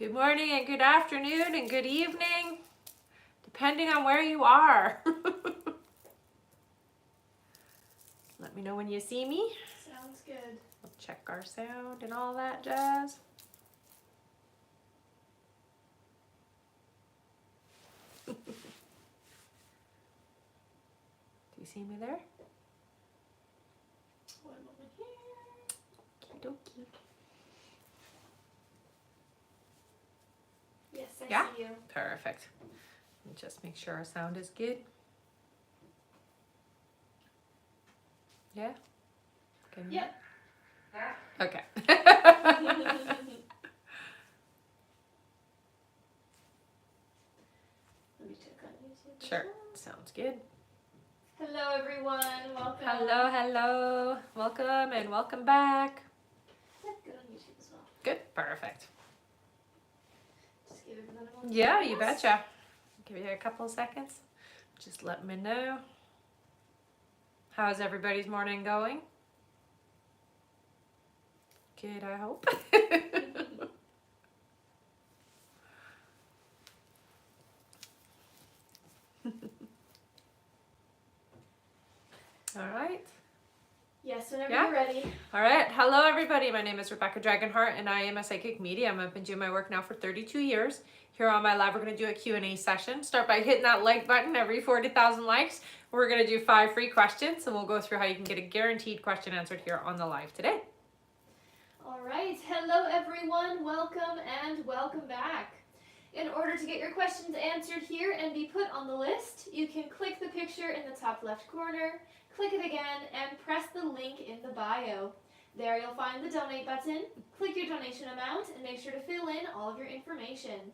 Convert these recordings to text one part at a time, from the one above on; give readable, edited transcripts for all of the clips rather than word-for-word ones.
Good morning and good afternoon and good evening, depending on where you are. Let me know when you see me. Sounds good. We'll check our sound and all that jazz. Do you see me there? One moment here. Okie dokie. Yes, I Yeah? see you. Perfect. And just make sure our sound is good. Yeah? Can you- Yep. Okay. Let me check on YouTube. Sure. Sounds good. Hello, everyone. Welcome. Hello. Welcome and welcome back. Yep, good on YouTube as well. Good. Perfect. Just give everyone a moment. Yeah, you betcha. Give you a couple of seconds. Just let me know. How's everybody's morning going? Good, I hope. All right. Yes, whenever Yeah? you're ready. All right. Hello, everybody. My name is Rebecca Dragonheart, and I am a psychic medium. I've been doing my work now for 32 years. Here on my live, we're going to do a Q&A session. Start by hitting that like button every 40,000 likes. We're going to do 5 free questions, and we'll go through how you can get a guaranteed question answered here on the live today. All right. Hello, everyone. Welcome and welcome back. In order to get your questions answered here and be put on the list, you can click the picture in the top left corner, click it again, and press the link in the bio. There you'll find the donate button. Click your donation amount and make sure to fill in all of your information.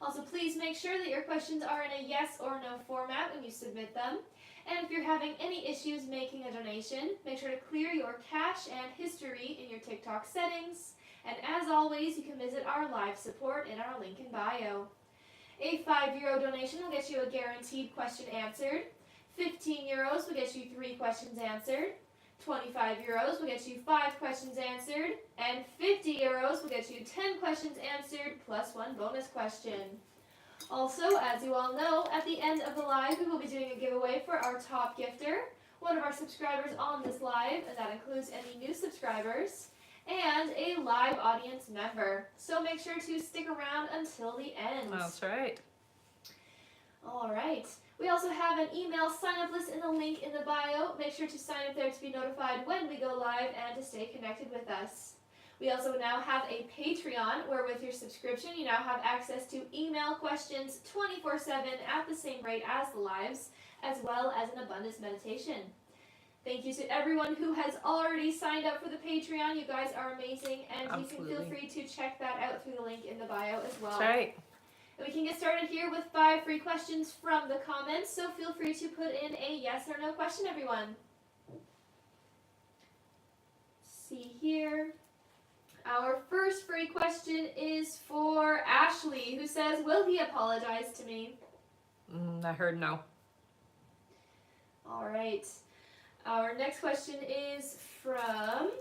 Also, please make sure that your questions are in a yes or no format when you submit them. And if you're having any issues making a donation, make sure to clear your cache and history in your TikTok settings. And as always, you can visit our live support in our link in bio. A €5 donation will get you a guaranteed question answered. €15 will get you 3 questions answered. €25 will get you 5 questions answered. And €50 will get you 10 questions answered plus 1 bonus question. Also, as you all know, at the end of the live, we will be doing a giveaway for our top gifter, one of our subscribers on this live, and that includes any new subscribers, and a live audience member. So make sure to stick around until the end. That's right. All right. We also have an email sign-up list in the link in the bio. Make sure to sign up there to be notified when we go live and to stay connected with us. We also now have a Patreon where with your subscription you now have access to email questions 24/7 at the same rate as the lives, as well as an abundance meditation. Thank you to everyone who has already signed up for the Patreon. You guys are amazing, and Absolutely. you can feel free to check that out through the link in the bio as well. That's right. And we can get started here with 5 free questions from the comments, so feel free to put in a yes or no question, everyone. See here. Our first free question is for Ashley, who says, will he apologize to me? I heard no. All right. Our next question is from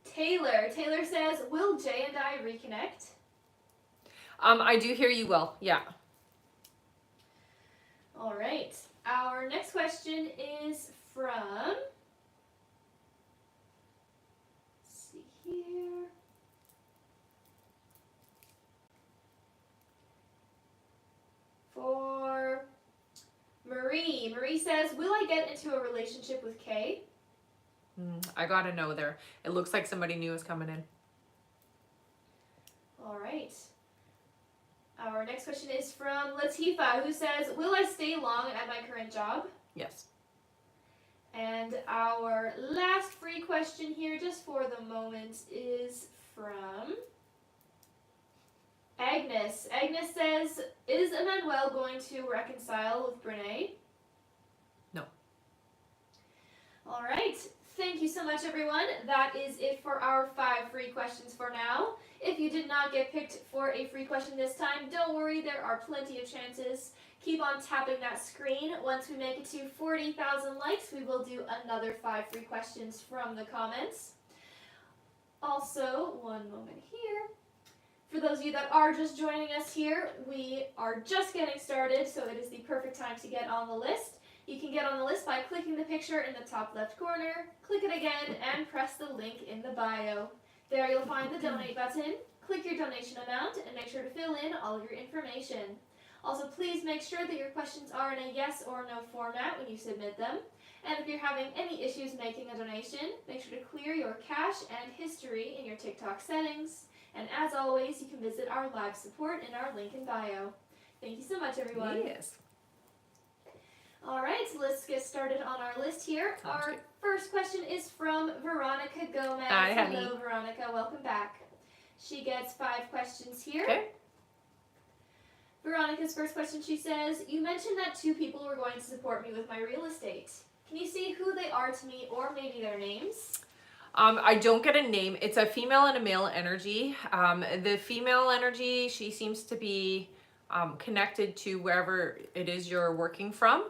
Taylor. Taylor says, will Jay and I reconnect? I do hear you well. Yeah. All right. Our next question is from, let's see here. For Marie. Marie says, will I get into a relationship with Kay? I got a no there. It looks like somebody new is coming in. All right. Our next question is from Latifa, who says, will I stay long at my current job? Yes. And our last free question here, just for the moment, is from Agnes. Agnes says, is Emmanuel going to reconcile with Brene? No. All right. Thank you so much, everyone. That is it for our 5 free questions for now. If you did not get picked for a free question this time, don't worry, there are plenty of chances. Keep on tapping that screen. Once we make it to 40,000 likes, we will do another 5 free questions from the comments. Also, one moment here. For those of you that are just joining us here, we are just getting started, so it is the perfect time to get on the list. You can get on the list by clicking the picture in the top left corner, click it again, and press the link in the bio. There you'll find the donate button. Click your donation amount and make sure to fill in all of your information. Also, please make sure that your questions are in a yes or no format when you submit them. And if you're having any issues making a donation, make sure to clear your cache and history in your TikTok settings. And as always, you can visit our live support in our link in bio. Thank you so much, everyone. Yes. All right, so let's get started on our list here. Sounds Our good. first question is from Veronica Gomez. Hi, honey. Hello, Veronica. Welcome back. She gets 5 questions here. Okay. Veronica's first question, she says, you mentioned that 2 people were going to support me with my real estate. Can you see who they are to me or maybe their names? I don't get a name. It's a female and a male energy. The female energy, she seems to be connected to wherever it is you're working from.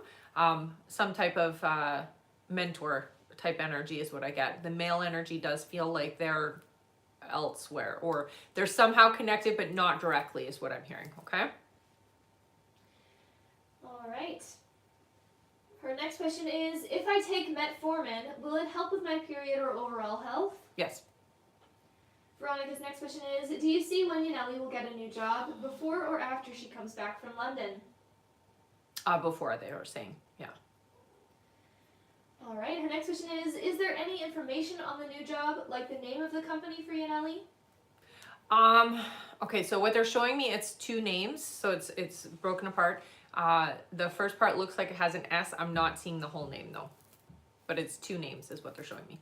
Some type of mentor type energy is what I get. The male energy does feel like they're elsewhere, or they're somehow connected but not directly, is what I'm hearing. Okay. All right. Her next question is, if I take metformin, will it help with my period or overall health? Yes. Veronica's next question is, do you see when Yaneli will get a new job, before or after she comes back from London? Before, they were saying. Yeah. All right, her next question is there any information on the new job, like the name of the company for Yaneli? Okay, so what they're showing me, it's 2 names, so it's broken apart. The first part looks like it has an S. I'm not seeing the whole name though, but it's 2 names is what they're showing me.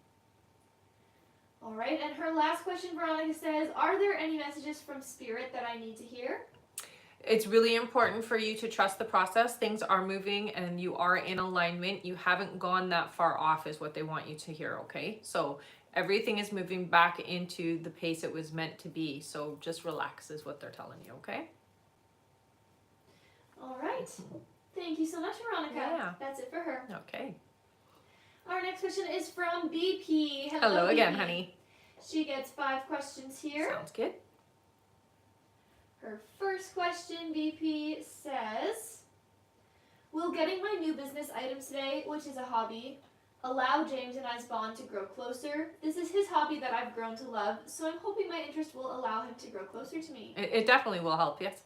All right, and her last question, Veronica says, are there any messages from Spirit that I need to hear? It's really important for you to trust the process. Things are moving and you are in alignment. You haven't gone that far off is what they want you to hear, okay? So everything is moving back into the pace it was meant to be. So just relax is what they're telling you, okay? All right. Thank you so much, Veronica. Yeah. That's it for her. Okay. Our next question is from BP. Hello again, BP. honey. She gets 5 questions here. Sounds good. Her first question, BP, says, will getting my new business item today, which is a hobby, allow James and I's bond to grow closer? This is his hobby that I've grown to love, so I'm hoping my interest will allow him to grow closer to me. It definitely will help, yes.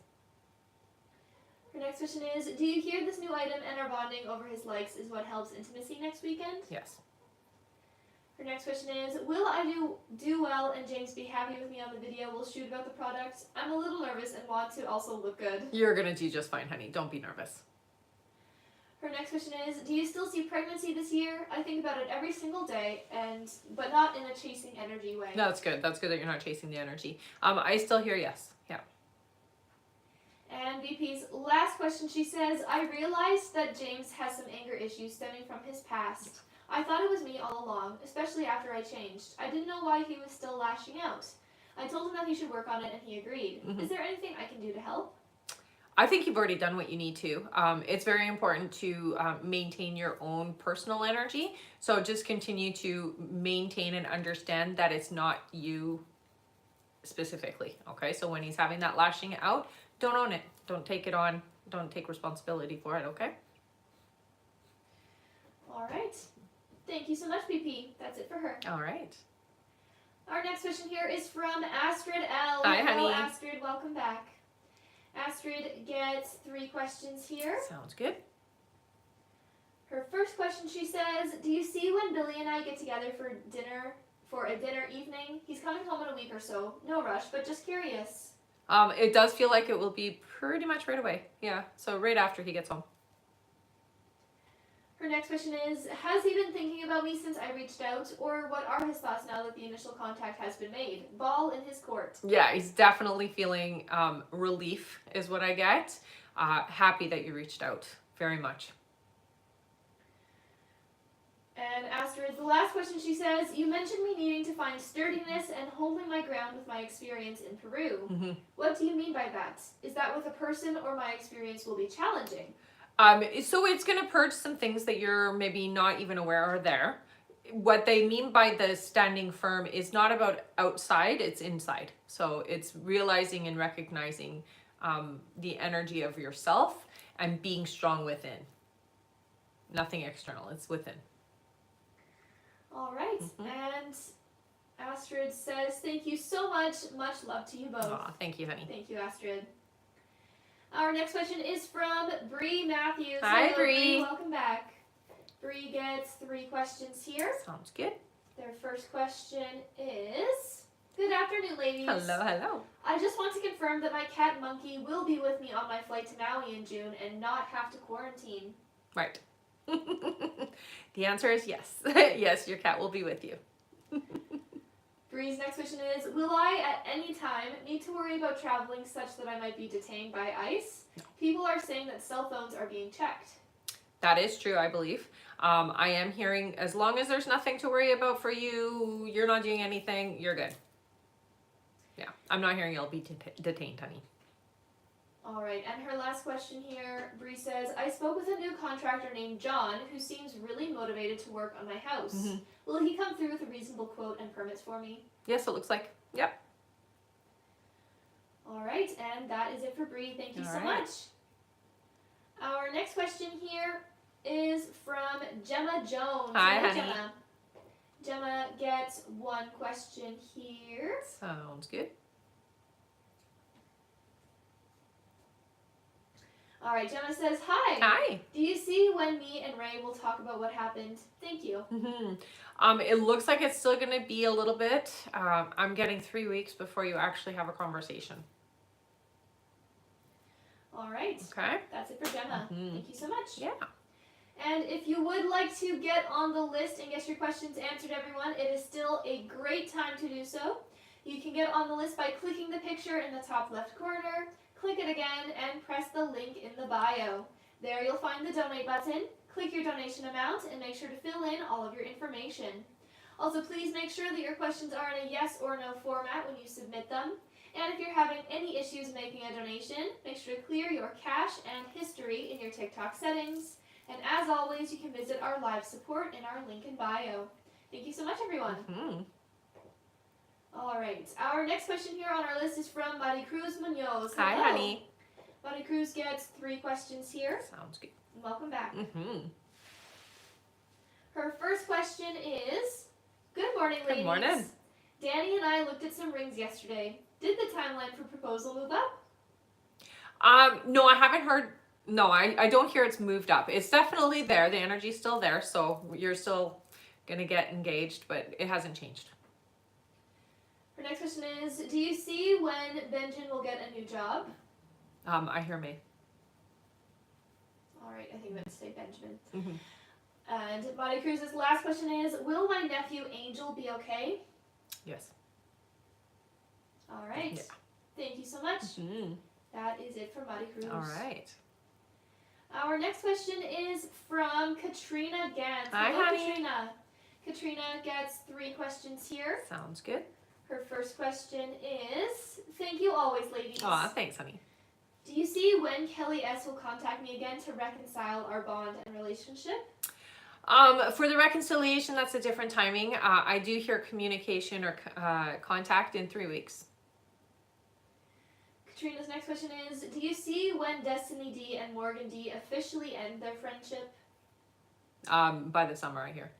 Her next question is, do you hear this new item and our bonding over his likes is what helps intimacy next weekend? Yes. Her next question is, will I do well and James be happy with me on the video we'll shoot about the product? I'm a little nervous and want to also look good. You're gonna do just fine, honey. Don't be nervous. Her next question is, do you still see pregnancy this year? I think about it every single day, but not in a chasing energy way. No, that's good. That's good that you're not chasing the energy. I still hear yes. Yeah. And VP's last question, she says, I realized that James has some anger issues stemming from his past. I thought it was me all along, especially after I changed. I didn't know why he was still lashing out. I told him that he should work on it and he agreed. Mm-hmm. Is there anything I can do to help? I think you've already done what you need to. It's very important to maintain your own personal energy. So just continue to maintain and understand that it's not you specifically. Okay, so when he's having that lashing out, don't own it. Don't take it on. Don't take responsibility for it, okay? All right. Thank you so much, BP. That's it for her. All right. Our next question here is from Astrid L. Hi, Hello, honey. Astrid. Welcome back. Astrid gets 3 questions here. Sounds good. Her first question, she says, do you see when Billy and I get together for a dinner evening? He's coming home in a week or so. No rush, but just curious. It does feel like it will be pretty much right away. Yeah, so right after he gets home. Her next question is, has he been thinking about me since I reached out, or what are his thoughts now that the initial contact has been made? Ball in his court. Yeah, he's definitely feeling relief is what I get. Happy that you reached out very much. And Astrid, the last question, she says, you mentioned me needing to find sturdiness and holding my ground with my experience in Peru. Mm-hmm. What do you mean by that? Is that with a person or my experience will be challenging? So it's going to purge some things that you're maybe not even aware are there. what they mean by the standing firm is not about outside, it's inside. So it's realizing and recognizing the energy of yourself and being strong within. Nothing external, it's within. All right. And Astrid says, thank you so much. Much love to you both. Aw, thank you, honey. Thank you, Astrid. Our next question is from Bree Matthews. Hi, Hello, Bree. Welcome back. Bree gets 3 questions here. Sounds good. Their first question is, good afternoon, ladies. Hello. I just want to confirm that my cat Monkey will be with me on my flight to Maui in June and not have to quarantine. Right. The answer is yes. Yes, your cat will be with you. Bree's next question is, will I at any time need to worry about traveling such that I might be detained by ICE? No. People are saying that cell phones are being checked. That is true, I believe. I am hearing as long as there's nothing to worry about for you, you're not doing anything, you're good. Yeah, I'm not hearing you'll be detained, honey. All right, and her last question here, Bree says, I spoke with a new contractor named John who seems really motivated to work on my house. Mm-hmm. Will he come through with a reasonable quote and permits for me? Yes, it looks like. Yep. All right, and that is it for Bree. Thank you All so right. much. Our next question here is from Gemma Jones. Hi, Hello, honey. Gemma. Gemma gets 1 question here. Sounds good. All right, Gemma says, hi. Hi. Do you see when me and Ray will talk about what happened? Thank you. Mm-hmm. It looks like it's still going to be a little bit. I'm getting 3 weeks before you actually have a conversation. All right. Okay. That's it for Gemma. Mhm. Thank you so much. Yeah. And if you would like to get on the list and get your questions answered, everyone, it is still a great time to do so. You can get on the list by clicking the picture in the top left corner, click it again, and press the link in the bio. There you'll find the donate button, click your donation amount, and make sure to fill in all of your information. Also, please make sure that your questions are in a yes or no format when you submit them. And if you're having any issues making a donation, make sure to clear your cache and history in your TikTok settings. And as always, you can visit our live support in our link in bio. Thank you so much, everyone. Mm-hmm. All right, our next question here on our list is from Mari Cruz Munoz. Hi, Hello. honey. Mari Cruz gets 3 questions here. Sounds good. Welcome back. Mm-hmm. Her first question is, good morning, ladies. Good morning. Danny and I looked at some rings yesterday. Did the timeline for proposal move up? No, I haven't heard. No, I don't hear it's moved up. It's definitely there. The energy's still there, so you're still gonna get engaged, but it hasn't changed. Her next question is, do you see when Benjamin will get a new job? I hear May. All right, I think I'm going to say Benjamin. Mm-hmm. And Mari Cruz's last question is, will my nephew Angel be okay? Yes. All right. Yeah. Thank you so much. Mm-hmm. That is it for Mari Cruz. All right. Our next question is from Katrina Gantz. Hi, Hello, honey. Katrina. Katrina gets 3 questions here. Sounds good. Her first question is, thank you always, ladies. Aw, thanks, honey. Do you see when Kelly S. will contact me again to reconcile our bond and relationship? For the reconciliation, that's a different timing. I do hear communication or contact in 3 weeks. Katrina's next question is, do you see when Destiny D and Morgan D officially end their friendship? By the summer, I hear.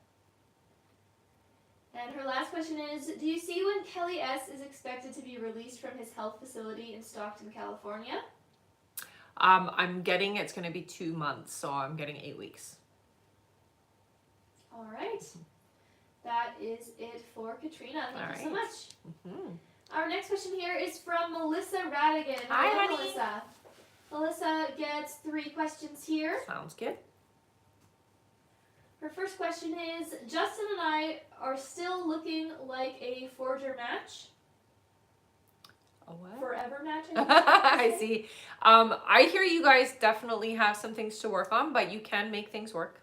And her last question is, do you see when Kelly S. is expected to be released from his health facility in Stockton, California? I'm getting it's going to be 2 months, so I'm getting 8 weeks. All right. That is it for Katrina. Thank you so much. Mm-hmm. Our next question here is from Melissa Radigan. Hi, Hello, honey. Melissa. Melissa gets 3 questions here. Sounds good. Her first question is, Justin and I are still looking like a forger match. A what? Forever match, I see. I hear you guys definitely have some things to work on, but you can make things work.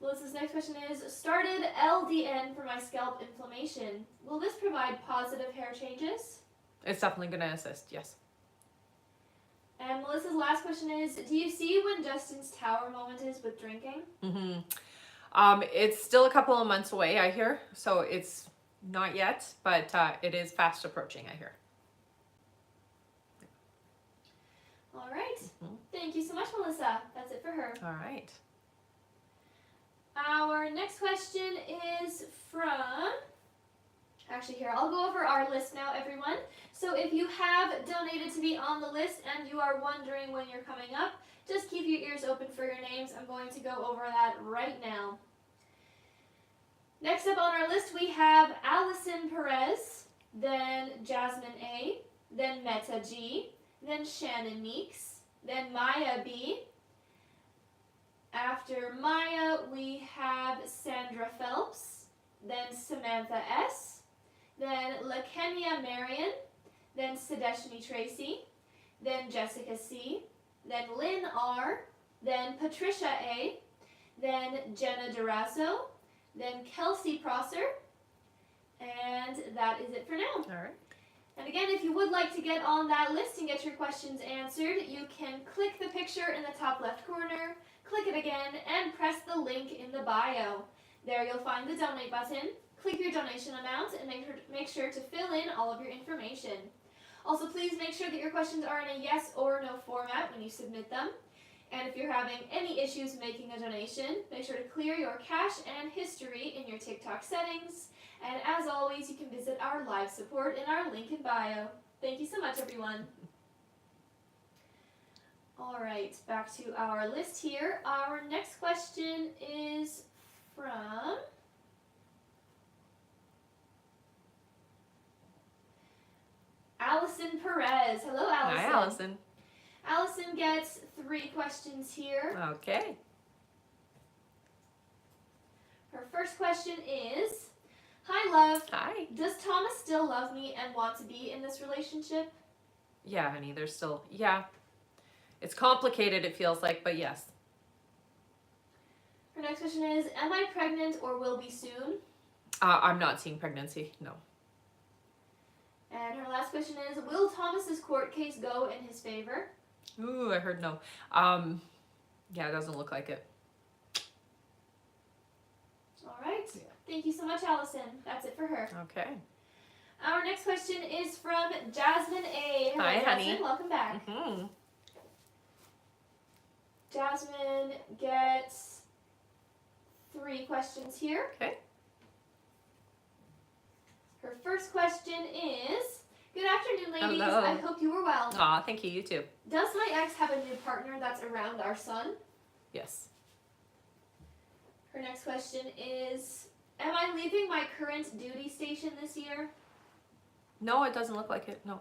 Melissa's next question is, started LDN for my scalp inflammation. Will this provide positive hair changes? It's definitely going to assist, yes. And Melissa's last question is, do you see when Justin's tower moment is with drinking? Mm-hmm. It's still a couple of months away, I hear. So it's not yet, but it is fast approaching, I hear. All right. Thank you so much, Melissa. That's it for her. All right. Our next question is from, actually here, I'll go over our list now, everyone. So if you have donated to be on the list and you are wondering when you're coming up, just keep your ears open for your names. I'm going to go over that right now. Next up on our list we have Allison Perez, then Jasmine A, then Meta G, then Shannon Meeks, then Maya B. After Maya, we have Sandra Phelps, then Samantha S, then LaKenya Marion, then Sadeshni Tracy, then Jessica C, then Lynn R, then Patricia A, then Jenna Durazo, then Kelsey Prosser, and that is it for now. All right. And again, if you would like to get on that list and get your questions answered, you can click the picture in the top left corner, click it again, and press the link in the bio. There you'll find the donate button. Click your donation amount and make sure to fill in all of your information. Also, please make sure that your questions are in a yes or no format when you submit them. And if you're having any issues making a donation, make sure to clear your cache and history in your TikTok settings. And as always, you can visit our live support in our link in bio. Thank you so much, everyone. All right, back to our list here. Our next question is from Allison Perez. Hello, Allison. Hi, Allison. Allison gets 3 questions here. Okay. Her first question is, hi, love. Hi. Does Thomas still love me and want to be in this relationship? Yeah, honey, there's still, yeah. It's complicated, it feels like, but yes. Her next question is, am I pregnant or will be soon? I'm not seeing pregnancy, no. And her last question is, will Thomas's court case go in his favor? Ooh, I heard no. Yeah, it doesn't look like it. All right. Yeah. Thank you so much, Allison. That's it for her. Okay. Our next question is from Jasmine A. Hello, Hi, Jasmine. honey. Welcome back. Mm-hmm. Jasmine gets 3 questions here. Okay. Her first question is, good afternoon, ladies. Hello. I hope you were well. Aw, thank you, you too. Does my ex have a new partner that's around our son? Yes. Her next question is, am I leaving my current duty station this year? No, it doesn't look like it, no.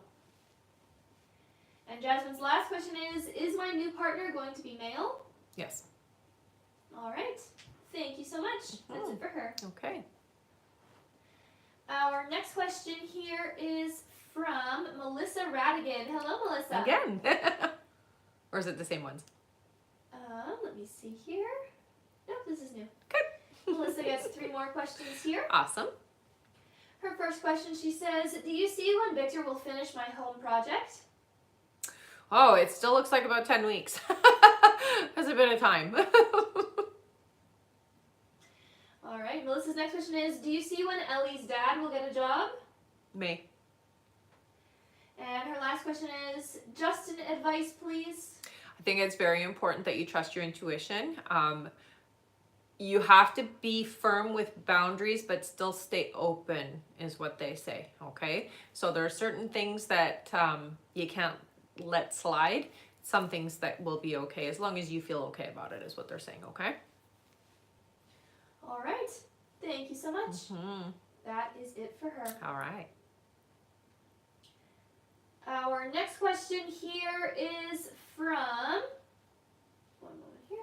And Jasmine's last question is my new partner going to be male? Yes. All right. Thank you so much. That's it for her. Okay. Our next question here is from Melissa Radigan. Hello, Melissa. Again. Or is it the same ones? Let me see here. Nope, this is new. Good. Melissa gets 3 more questions here. Awesome. Her first question, she says, do you see when Victor will finish my home project? Oh, it still looks like about 10 weeks. Has a bit of time. All right, Melissa's next question is, do you see when Ellie's dad will get a job? May. And her last question is, Justin, advice, please. I think it's very important that you trust your intuition. You have to be firm with boundaries, but still stay open, is what they say, okay? So there are certain things that you can't let slide. Some things that will be okay, as long as you feel okay about it, is what they're saying, okay? All right. Thank you so much. Mm-hmm. That is it for her. All right. Our next question here is from, one moment here.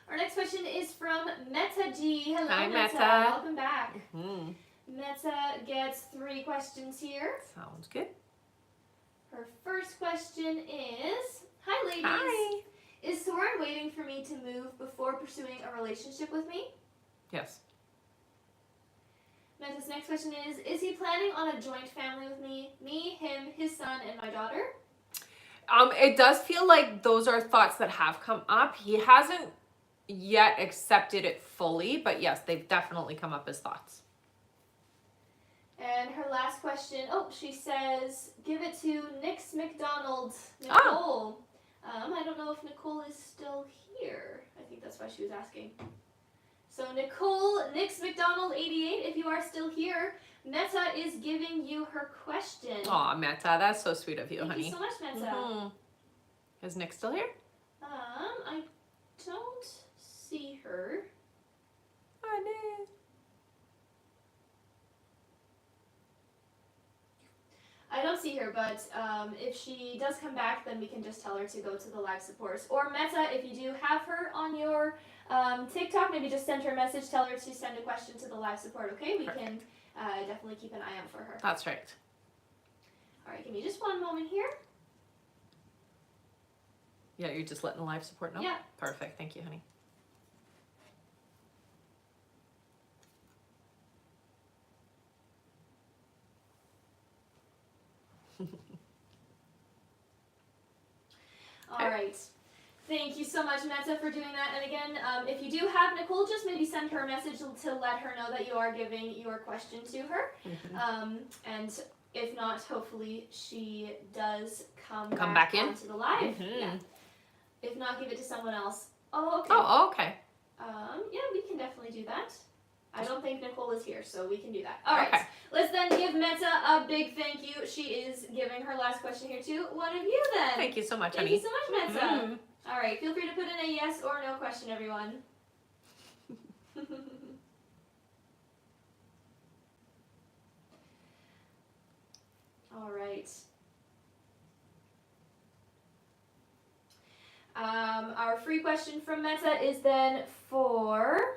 Our next question is from Meta G. Hello, Hi, Meta. Meta. Welcome back. Mm-hmm. Meta gets 3 questions here. Sounds good. Her first question is, hi, ladies. Hi. Is Soren waiting for me to move before pursuing a relationship with me? Yes. Meta's next question is he planning on a joint family with me? Me, him, his son, and my daughter? It does feel like those are thoughts that have come up. He hasn't yet accepted it fully, but yes, they've definitely come up as thoughts. And her last question, she says, give it to Nix McDonald. Oh. Nicole. I don't know if Nicole is still here. I think that's why she was asking. So Nicole, Nix McDonald 88, if you are still here, Meta is giving you her question. Aw, Meta, that's so sweet of you, Thank honey. you so much, Meta. Is Nick still here? I don't see her. Honey. I don't see her, but if she does come back, then we can just tell her to go to the live supports. Or Meta, if you do have her on your TikTok, maybe just send her a message, tell her to send a question to the live support, okay? We can definitely keep an eye out for her. That's right. All right, give me just one moment here. Yeah, you're just letting live support know? Yeah. Perfect. Thank you, honey. All right. Thank you so much, Meta, for doing that. And again, if you do have Nicole, just maybe send her a message to let her know that you are giving your question to her. And if not, hopefully she does come back in onto the live. Yeah. If not, give it to someone else. Oh, okay. Oh, okay. Yeah, we can definitely do that. I don't think Nicole is here, so we can do that. All right. Okay. Let's then give Meta a big thank you. She is giving her last question here to one of you then. Thank you so much, Thank honey. you so much, Meta. All right, feel free to put in a yes or no question, everyone. All right. Our free question from Meta is then for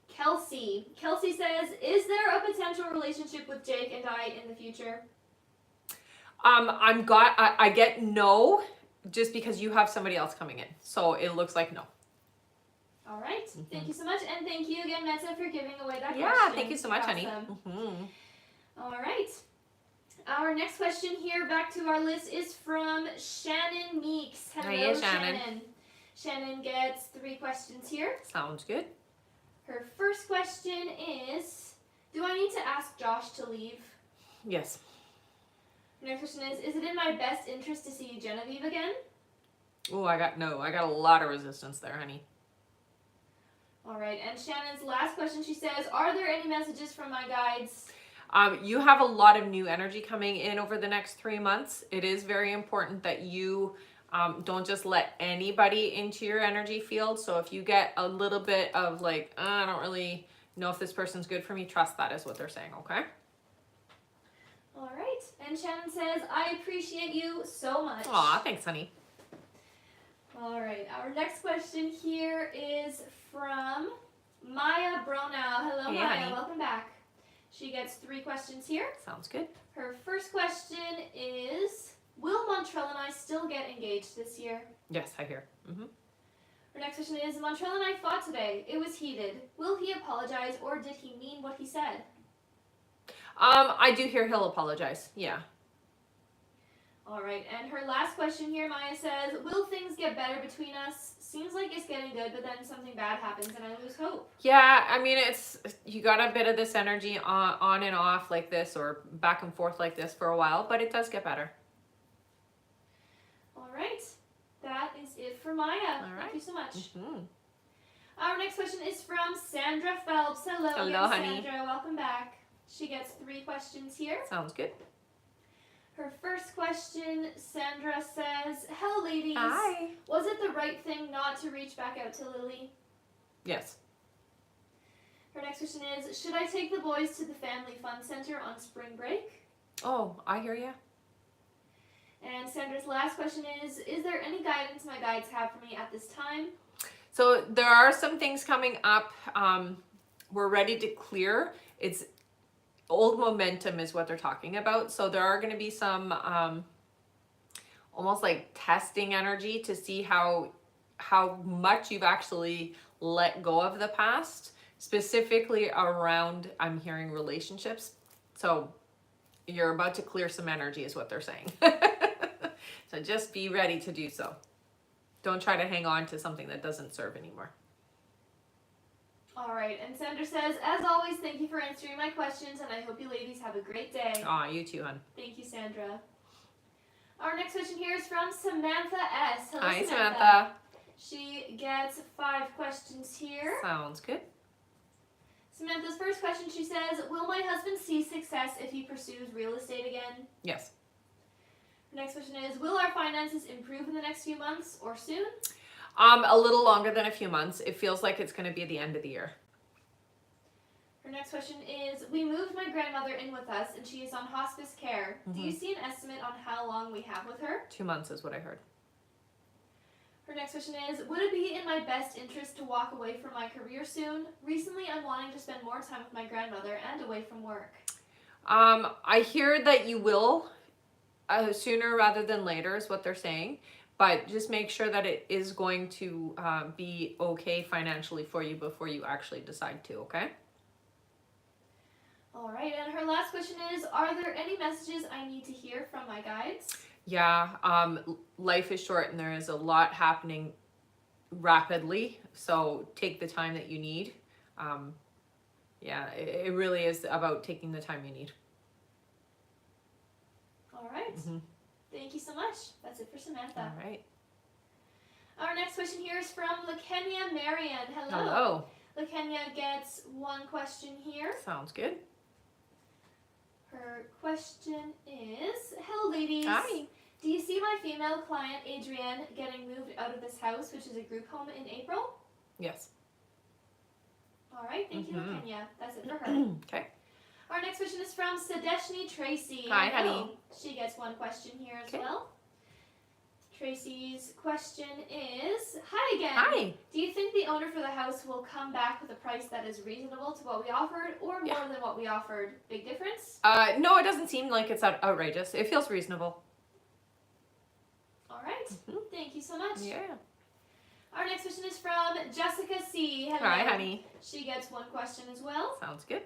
Kelsey. Kelsey says, is there a potential relationship with Jake and I in the future? I get no, just because you have somebody else coming in. So it looks like no. All right. Thank you so much. And thank you again, Meta, for giving away that question. Yeah, thank you so much, Awesome. honey. All right. Our next question here, back to our list, is from Shannon Meeks. Hello, Hiya, Shannon. Shannon gets 3 questions here. Sounds good. Her first question is, do I need to ask Josh to leave? Yes. Her next question is it in my best interest to see Genevieve again? Oh, I got a lot of resistance there, honey. All right, and Shannon's last question, she says, are there any messages from my guides? You have a lot of new energy coming in over the next 3 months. It is very important that you don't just let anybody into your energy field. So if you get a little bit of like, I don't really know if this person's good for me, trust that is what they're saying, okay? All right, and Shannon says, I appreciate you so much. Aw, thanks, honey. All right, our next question here is from Maya Bronow. Hello, Hey, Maya, honey. welcome back. She gets 3 questions here. Sounds good. Her first question is, will Montrell and I still get engaged this year? Yes, I hear. Her next question is, Montrell and I fought today. It was heated. Will he apologize, or did he mean what he said? I do hear he'll apologize. Yeah. All right, and her last question here, Maya says, will things get better between us? Seems like it's getting good, but then something bad happens and I lose hope. Yeah, I mean, you got a bit of this energy on and off like this, or back and forth like this for a while, but it does get better. All right, that is it for Maya. All right. Thank you so much. Our next question is from Sandra Phelps. Hello again, honey. Sandra. Welcome back. She gets 3 questions here. Sounds good. Her first question, Sandra says, hello ladies. Hi. Was it the right thing not to reach back out to Lily? Yes. Her next question is, should I take the boys to the Family Fun Center on spring break? Oh, I hear ya. And Sandra's last question is there any guidance my guides have for me at this time? So there are some things coming up. We're ready to clear. It's old momentum is what they're talking about. So there are going to be some almost like testing energy to see how much you've actually let go of the past, specifically around, I'm hearing, relationships. So you're about to clear some energy is what they're saying. So just be ready to do so. Don't try to hang on to something that doesn't serve anymore. All right, and Sandra says, as always, thank you for answering my questions, and I hope you ladies have a great day. Aw, you too, hon. Thank you, Sandra. Our next question here is from Samantha S. Hello, Hi, Samantha. She gets 5 questions here. Sounds good. Samantha's first question, she says, will my husband see success if he pursues real estate again? Yes. Her next question is, will our finances improve in the next few months or soon? A little longer than a few months. It feels like it's going to be the end of the year. Her next question is, we moved my grandmother in with us and she is on hospice care. Do you see an estimate on how long we have with her? 2 months is what I heard. Her next question is, would it be in my best interest to walk away from my career soon? Recently, I'm wanting to spend more time with my grandmother and away from work. I hear that you will sooner rather than later is what they're saying, but just make sure that it is going to be okay financially for you before you actually decide to, okay? All right, and her last question is, are there any messages I need to hear from my guides? Yeah, life is short and there is a lot happening rapidly, so take the time that you need. Yeah, it really is about taking the time you need. All right. Thank you so much. That's it for Samantha. All right. Our next question here is from LaKenya Marian. Hello. Hello. LaKenya gets 1 question here. Sounds good. Her question is, hello ladies. Hi. Do you see my female client Adrienne getting moved out of this house, which is a group home, in April? Yes. All right, thank you, LaKenya. That's it for her. Okay. Our next question is from Sadeshni Tracy. Hi, Hello. honey. She gets 1 question here as Okay. well. Tracy's question is, hi again. Hi. Do you think the owner for the house will come back with a price that is reasonable to what we offered or more than what we offered? Big difference? No, it doesn't seem like it's outrageous. It feels reasonable. All right. Thank you so much. Yeah. Our next question is from Jessica C. Hello. Hi, honey. She gets 1 question as well. Sounds good.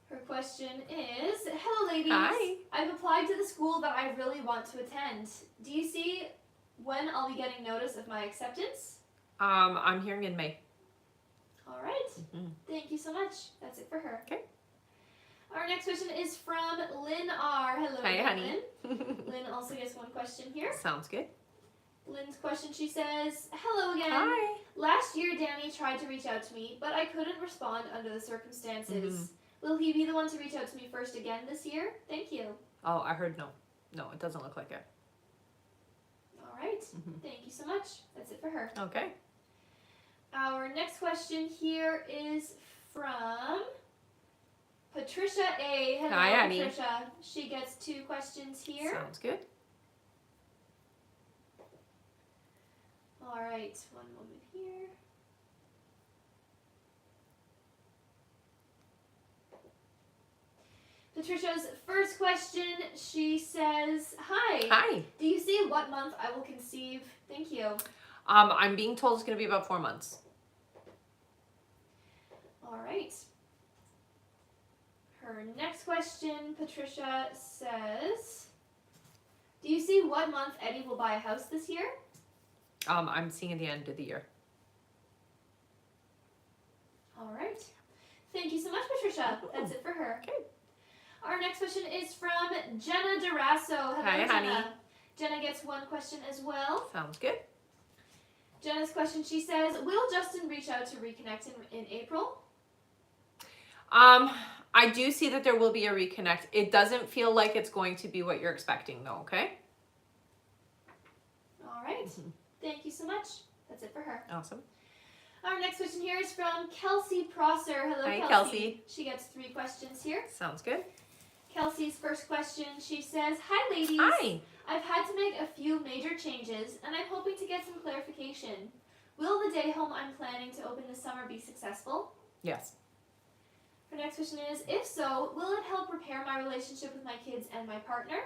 Her question is, hello ladies. Hi. I've applied to the school that I really want to attend. Do you see when I'll be getting notice of my acceptance? I'm hearing in May. All right. Thank you so much. That's it for her. Okay. Our next question is from Lynn R. Hello, Hi, honey. Lynn. Lynn also gets 1 question here. Sounds good. Lynn's question, she says, hello again. Hi. Last year, Danny tried to reach out to me, but I couldn't respond under the circumstances. Will he be the one to reach out to me first again this year? Thank you. Oh, I heard no. No, it doesn't look like it. All right. Thank you so much. That's it for her. Okay. Our next question here is from Patricia A. Hello, Hi, honey. Patricia. She gets 2 questions here. Sounds good. All right. 1 moment here. Patricia's first question, she says, hi. Hi. Do you see what month I will conceive? Thank you. I'm being told it's going to be about 4 months. All right. Her next question, Patricia says, do you see what month Eddie will buy a house this year? I'm seeing the end of the year. All right. Thank you so much, Patricia. That's it for her. Okay. Our next question is from Jenna Durasso. Hello, Hi, Jenna. honey. Jenna gets 1 question as well. Sounds good. Jenna's question, she says, will Justin reach out to reconnect in April? I do see that there will be a reconnect. It doesn't feel like it's going to be what you're expecting though, okay? All right. Thank you so much. That's it for her. Awesome. Our next question here is from Kelsey Prosser. Hello, Hi, Kelsey. Kelsey. She gets 3 questions here. Sounds good. Kelsey's first question, she says, hi, ladies. Hi. I've had to make a few major changes, and I'm hoping to get some clarification. Will the day home I'm planning to open this summer be successful? Yes. Her next question is, if so, will it help repair my relationship with my kids and my partner?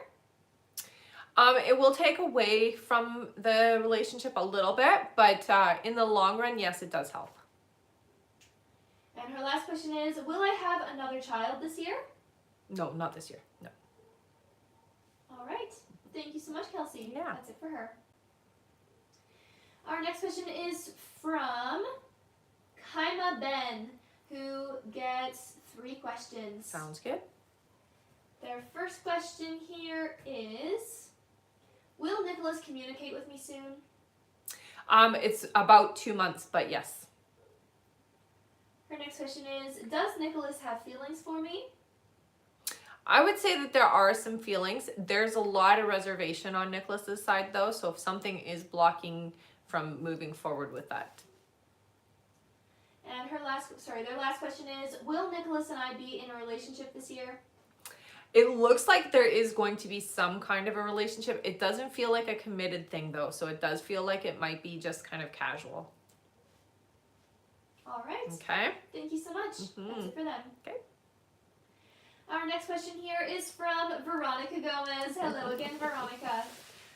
It will take away from the relationship a little bit, but in the long run, yes, it does help. And her last question is, will I have another child this year? No, not this year. No. All right. Thank you so much, Kelsey. Yeah. That's it for her. Our next question is from Kaima Ben, who gets 3 questions. Sounds good. Their first question here is, will Nicholas communicate with me soon? It's about 2 months, but yes. Her next question is, does Nicholas have feelings for me? I would say that there are some feelings. There's a lot of reservation on Nicholas's side though, so if something is blocking from moving forward with that. And their last question is, will Nicholas and I be in a relationship this year? It looks like there is going to be some kind of a relationship. It doesn't feel like a committed thing though, so it does feel like it might be just kind of casual. All right. Okay. Thank you so much. That's it for them. Okay. Our next question here is from Veronica Gomez. Hello again, Veronica.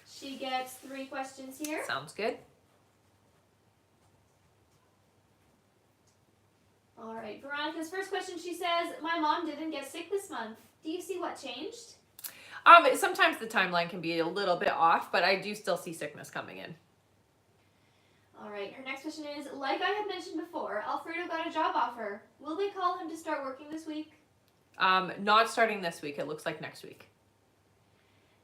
She gets 3 questions here. Sounds good. All right. Veronica's first question, she says, my mom didn't get sick this month. Do you see what changed? Sometimes the timeline can be a little bit off, but I do still see sickness coming in. All right. Her next question is, like I had mentioned before, Alfredo got a job offer. Will they call him to start working this week? Not starting this week. It looks like next week.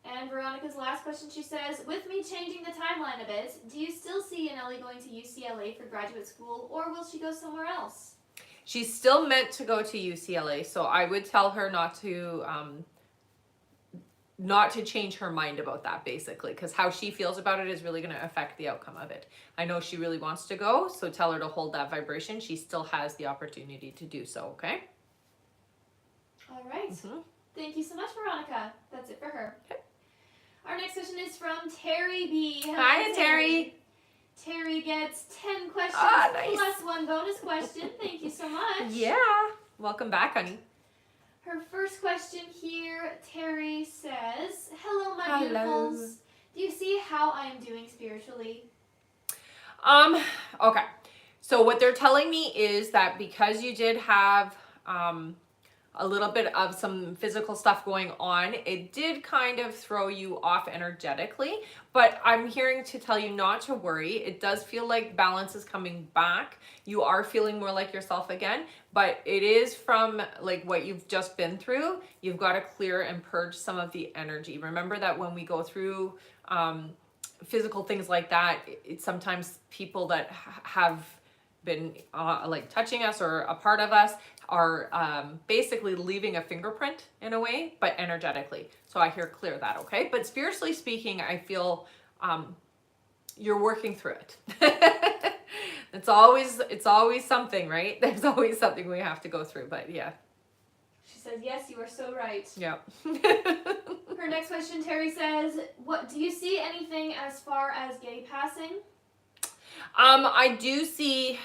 And Veronica's last question, she says, with me changing the timeline a bit, do you still see Anneli going to UCLA for graduate school, or will she go somewhere else? She's still meant to go to UCLA, so I would tell her not to change her mind about that, basically, because how she feels about it is really going to affect the outcome of it. I know she really wants to go, so tell her to hold that vibration. She still has the opportunity to do so, okay? All right. Thank you so much, Veronica. That's it for her. Okay. Our next question is from Terry B. Hello, Hi, Terry. Terry gets 10 questions Nice. plus 1 bonus question. Thank you so much. Yeah. Welcome back, honey. Her first question here, Terry says, hello, my Hello. beautifuls. Do you see how I am doing spiritually? Okay. So what they're telling me is that because you did have a little bit of some physical stuff going on, it did kind of throw you off energetically, but I'm hearing to tell you not to worry. It does feel like balance is coming back. You are feeling more like yourself again, but it is from like what you've just been through. You've got to clear and purge some of the energy. Remember that when we go through physical things like that, it's sometimes people that have been like touching us or a part of us are basically leaving a fingerprint in a way, but energetically. So I hear clear that, okay? But spiritually speaking, I feel you're working through it. It's always something, right? There's always something we have to go through, but yeah. She says, yes, you are so right. Yeah. Her next question, Terry says, what do you see anything as far as gay passing? I do see,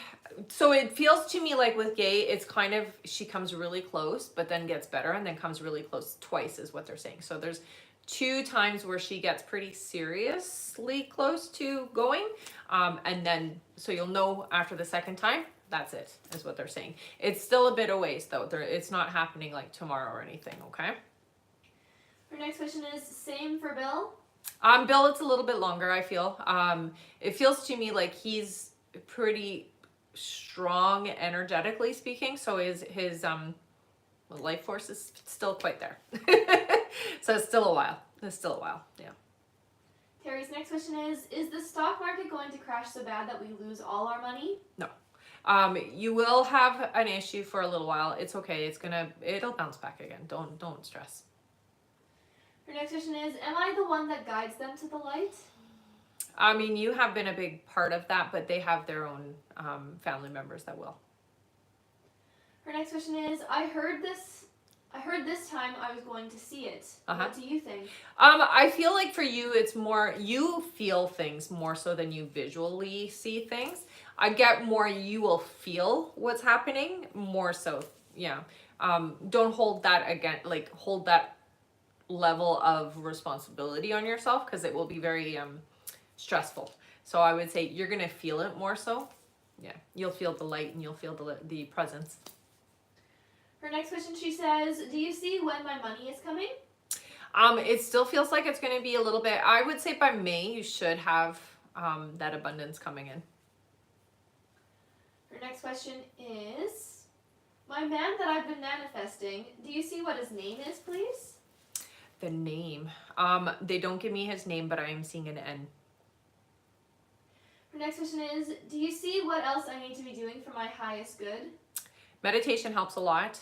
so it feels to me like with gay, it's kind of, she comes really close, but then gets better and then comes really close twice is what they're saying. So there's 2 times where she gets pretty seriously close to going. And then, so you'll know after the second time, that's it, is what they're saying. It's still a bit of ways though. It's not happening like tomorrow or anything, okay? Her next question is, same for Bill? Bill, it's a little bit longer, I feel. It feels to me like he's pretty strong energetically speaking, so his life force is still quite there. So it's still a while. Yeah. Terry's next question is the stock market going to crash so bad that we lose all our money? No. You will have an issue for a little while. It's okay. It'll bounce back again. Don't stress. Her next question is, am I the one that guides them to the light? I mean, you have been a big part of that, but they have their own family members that will. Her next question is, I heard this time I was going to see it. What do you think? I feel like for you, it's more, you feel things more so than you visually see things. I get more, you will feel what's happening more so. Yeah. Don't hold that again, like hold that level of responsibility on yourself because it will be very stressful. So I would say you're gonna feel it more so. Yeah, you'll feel the light and you'll feel the presence. Her next question, she says, do you see when my money is coming? It still feels like it's going to be a little bit. I would say by May you should have that abundance coming in. Her next question is, my man that I've been manifesting, do you see what his name is, please? The name. They don't give me his name, but I am seeing an N. Her next question is, do you see what else I need to be doing for my highest good? Meditation helps a lot.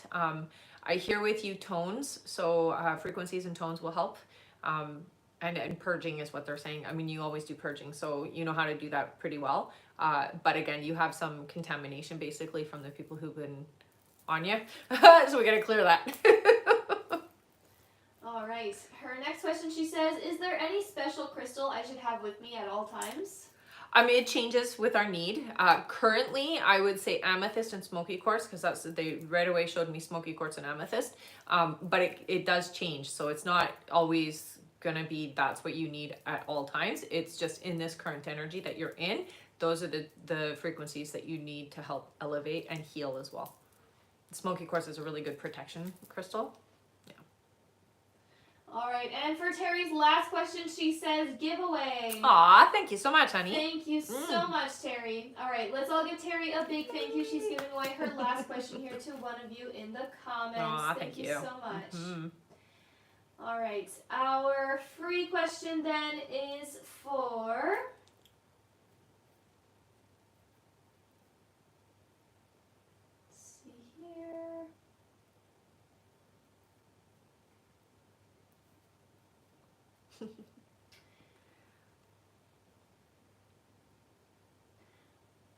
I hear with you tones, so frequencies and tones will help. And purging is what they're saying. I mean, you always do purging, so you know how to do that pretty well. But again, you have some contamination basically from the people who've been on you. So we got to clear that. All right. Her next question, she says, is there any special crystal I should have with me at all times? I mean, it changes with our need. Currently, I would say amethyst and smoky quartz because that's they right away showed me smoky quartz and amethyst. But it does change, so it's not always gonna be that's what you need at all times. It's just in this current energy that you're in. Those are the frequencies that you need to help elevate and heal as well. Smoky quartz is a really good protection crystal. All right, and for Terry's last question, she says giveaway. Aw, thank you so much, honey. Thank you so much, Terry. All right, let's all give Terry a big thank you. She's giving away her last question here to one of you in the comments. Aw, thank you so much. Mm-hmm. All right, our free question then is for... Let's see here.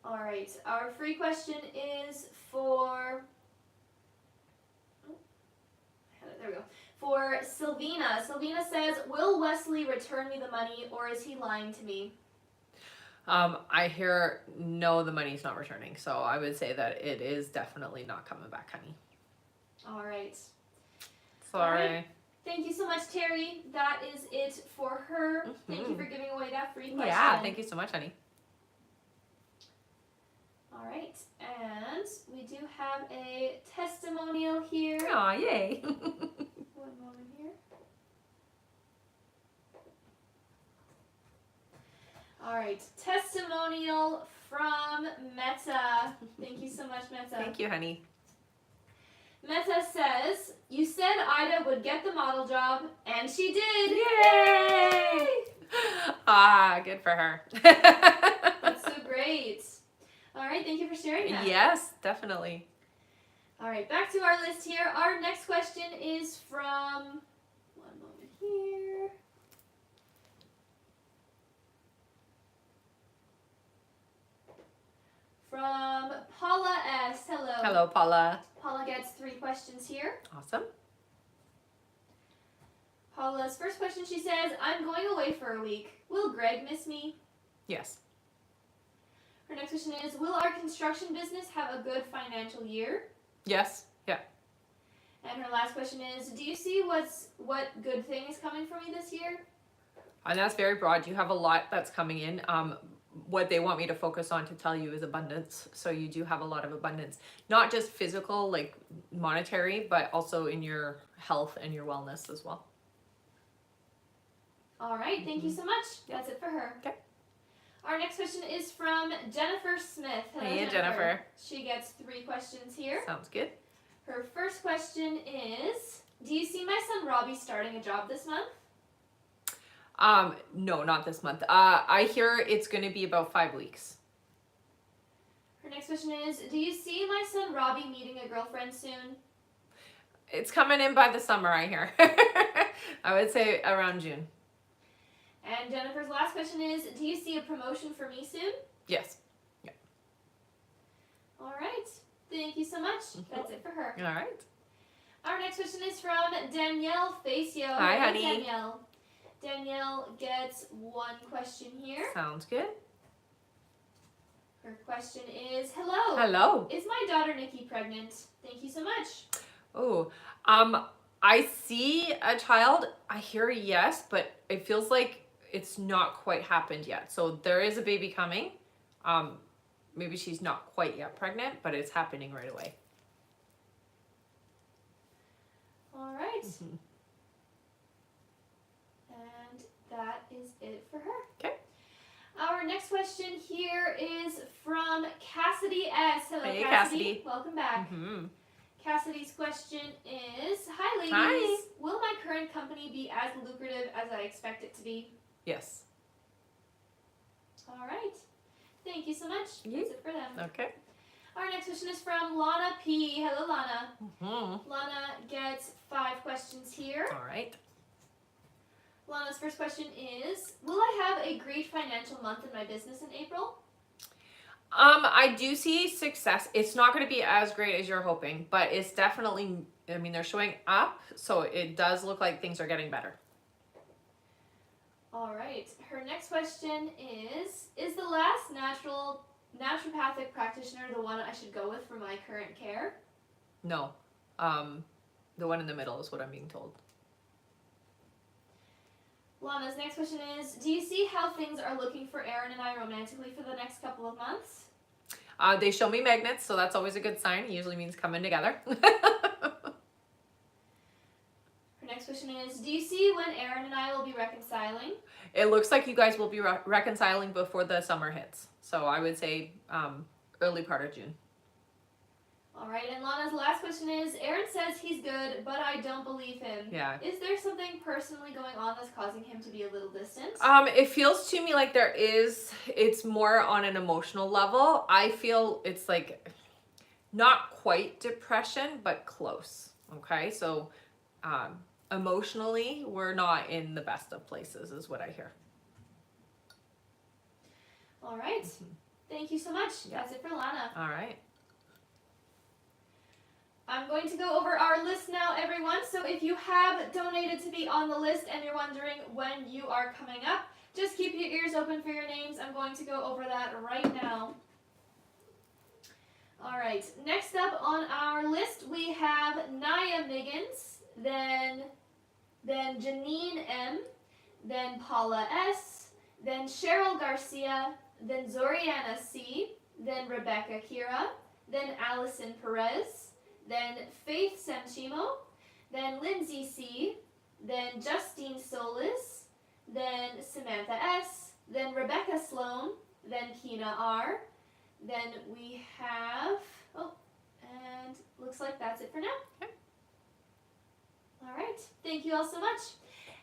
All right, our free question is for, there we go, for Sylvina. Sylvina says, will Wesley return me the money or is he lying to me? I hear no, the money's not returning. So I would say that it is definitely not coming back, honey. All right. Sorry. All right. Thank you so much, Terry. That is it for her. Thank you for giving away that free question. Yeah, thank you so much, honey. All right, and we do have a testimonial here. Aw, yay. One moment here. All right, testimonial from Meta. Thank you so much, Meta. Thank you, honey. Meta says, you said Ida would get the model job, and she did. Yay! Ah, good for her. That's so great. All right, thank you for sharing that. Yes, definitely. All right, back to our list here. Our next question is from, one moment here. From Paula S. Hello. Hello, Paula. Paula gets 3 questions here. Awesome. Paula's first question, she says, I'm going away for a week. Will Greg miss me? Yes. Her next question is, will our construction business have a good financial year? Yes. Yeah. And her last question is, do you see what good thing is coming for me this year? And that's very broad. You have a lot that's coming in. What they want me to focus on to tell you is abundance. So you do have a lot of abundance, not just physical, like monetary, but also in your health and your wellness as well. All right, thank you so much. That's it for her. Okay. Our next question is from Jennifer Smith. Hello, Hey, Jennifer. She gets 3 questions here. Sounds good. Her first question is, do you see my son Robbie starting a job this month? No, not this month. I hear it's going to be about 5 weeks. Her next question is, do you see my son Robbie meeting a girlfriend soon? It's coming in by the summer, I hear. I would say around June. And Jennifer's last question is, do you see a promotion for me soon? Yes. Yeah. All right. Thank you so much. That's it for her. All right. Our next question is from Danielle Facio. Hi, honey. Danielle. Danielle gets 1 question here. Sounds good. Her question is, hello. Hello. Is my daughter Nikki pregnant? Thank you so much. Oh, I see a child, I hear a yes, but it feels like it's not quite happened yet. So there is a baby coming. Maybe she's not quite yet pregnant, but it's happening right away. All right. And that is it for her. Okay. Our next question here is from Cassidy S. Hello, Hey, Cassidy. Cassidy. Welcome back. Cassidy's question is, hi ladies. Hi. Will my current company be as lucrative as I expect it to be? Yes. All right. Thank you so much. Yeah. That's it for them. Okay. Our next question is from Lana P. Hello, Lana. Lana gets 5 questions here. All right. Lana's first question is, will I have a great financial month in my business in April? I do see success. It's not going to be as great as you're hoping, but it's definitely, I mean, they're showing up, so it does look like things are getting better. All right. Her next question is the last naturopathic practitioner the one I should go with for my current care? No. The one in the middle is what I'm being told. Lana's next question is, do you see how things are looking for Aaron and I romantically for the next couple of months? They show me magnets, so that's always a good sign. It usually means coming together. Her next question is, do you see when Aaron and I will be reconciling? It looks like you guys will be reconciling before the summer hits. So I would say early part of June. All right, and Lana's last question is, Aaron says he's good, but I don't believe him. Yeah. Is there something personally going on that's causing him to be a little distant? It feels to me like it's more on an emotional level. I feel it's like not quite depression, but close. Okay, so emotionally, we're not in the best of places, is what I hear. All right. Thank you so much. Yeah. That's it for Lana. All right. I'm going to go over our list now, everyone. So if you have donated to be on the list and you're wondering when you are coming up, just keep your ears open for your names. I'm going to go over that right now. All right. Next up on our list, we have Naya Miggins, then Janine M, then Paula S, then Cheryl Garcia, then Zoriana C, then Rebecca Kira, then Allison Perez, then Faith Sanchimo, then Lindsay C, then Justine Solis, then Samantha S, then Rebecca Sloan, then Kina R, then we have, and looks like that's it for now. Okay. All right, thank you all so much.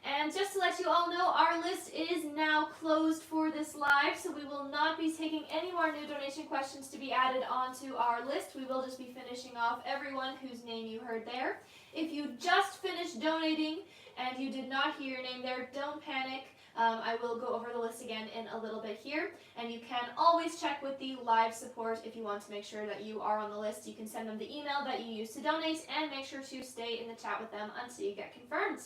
And just to let you all know, our list is now closed for this live, so we will not be taking any more new donation questions to be added onto our list. We will just be finishing off everyone whose name you heard there. If you just finished donating and you did not hear your name there, don't panic. I will go over the list again in a little bit here, and you can always check with the live support if you want to make sure that you are on the list. You can send them the email that you used to donate, and make sure to stay in the chat with them until you get confirmed.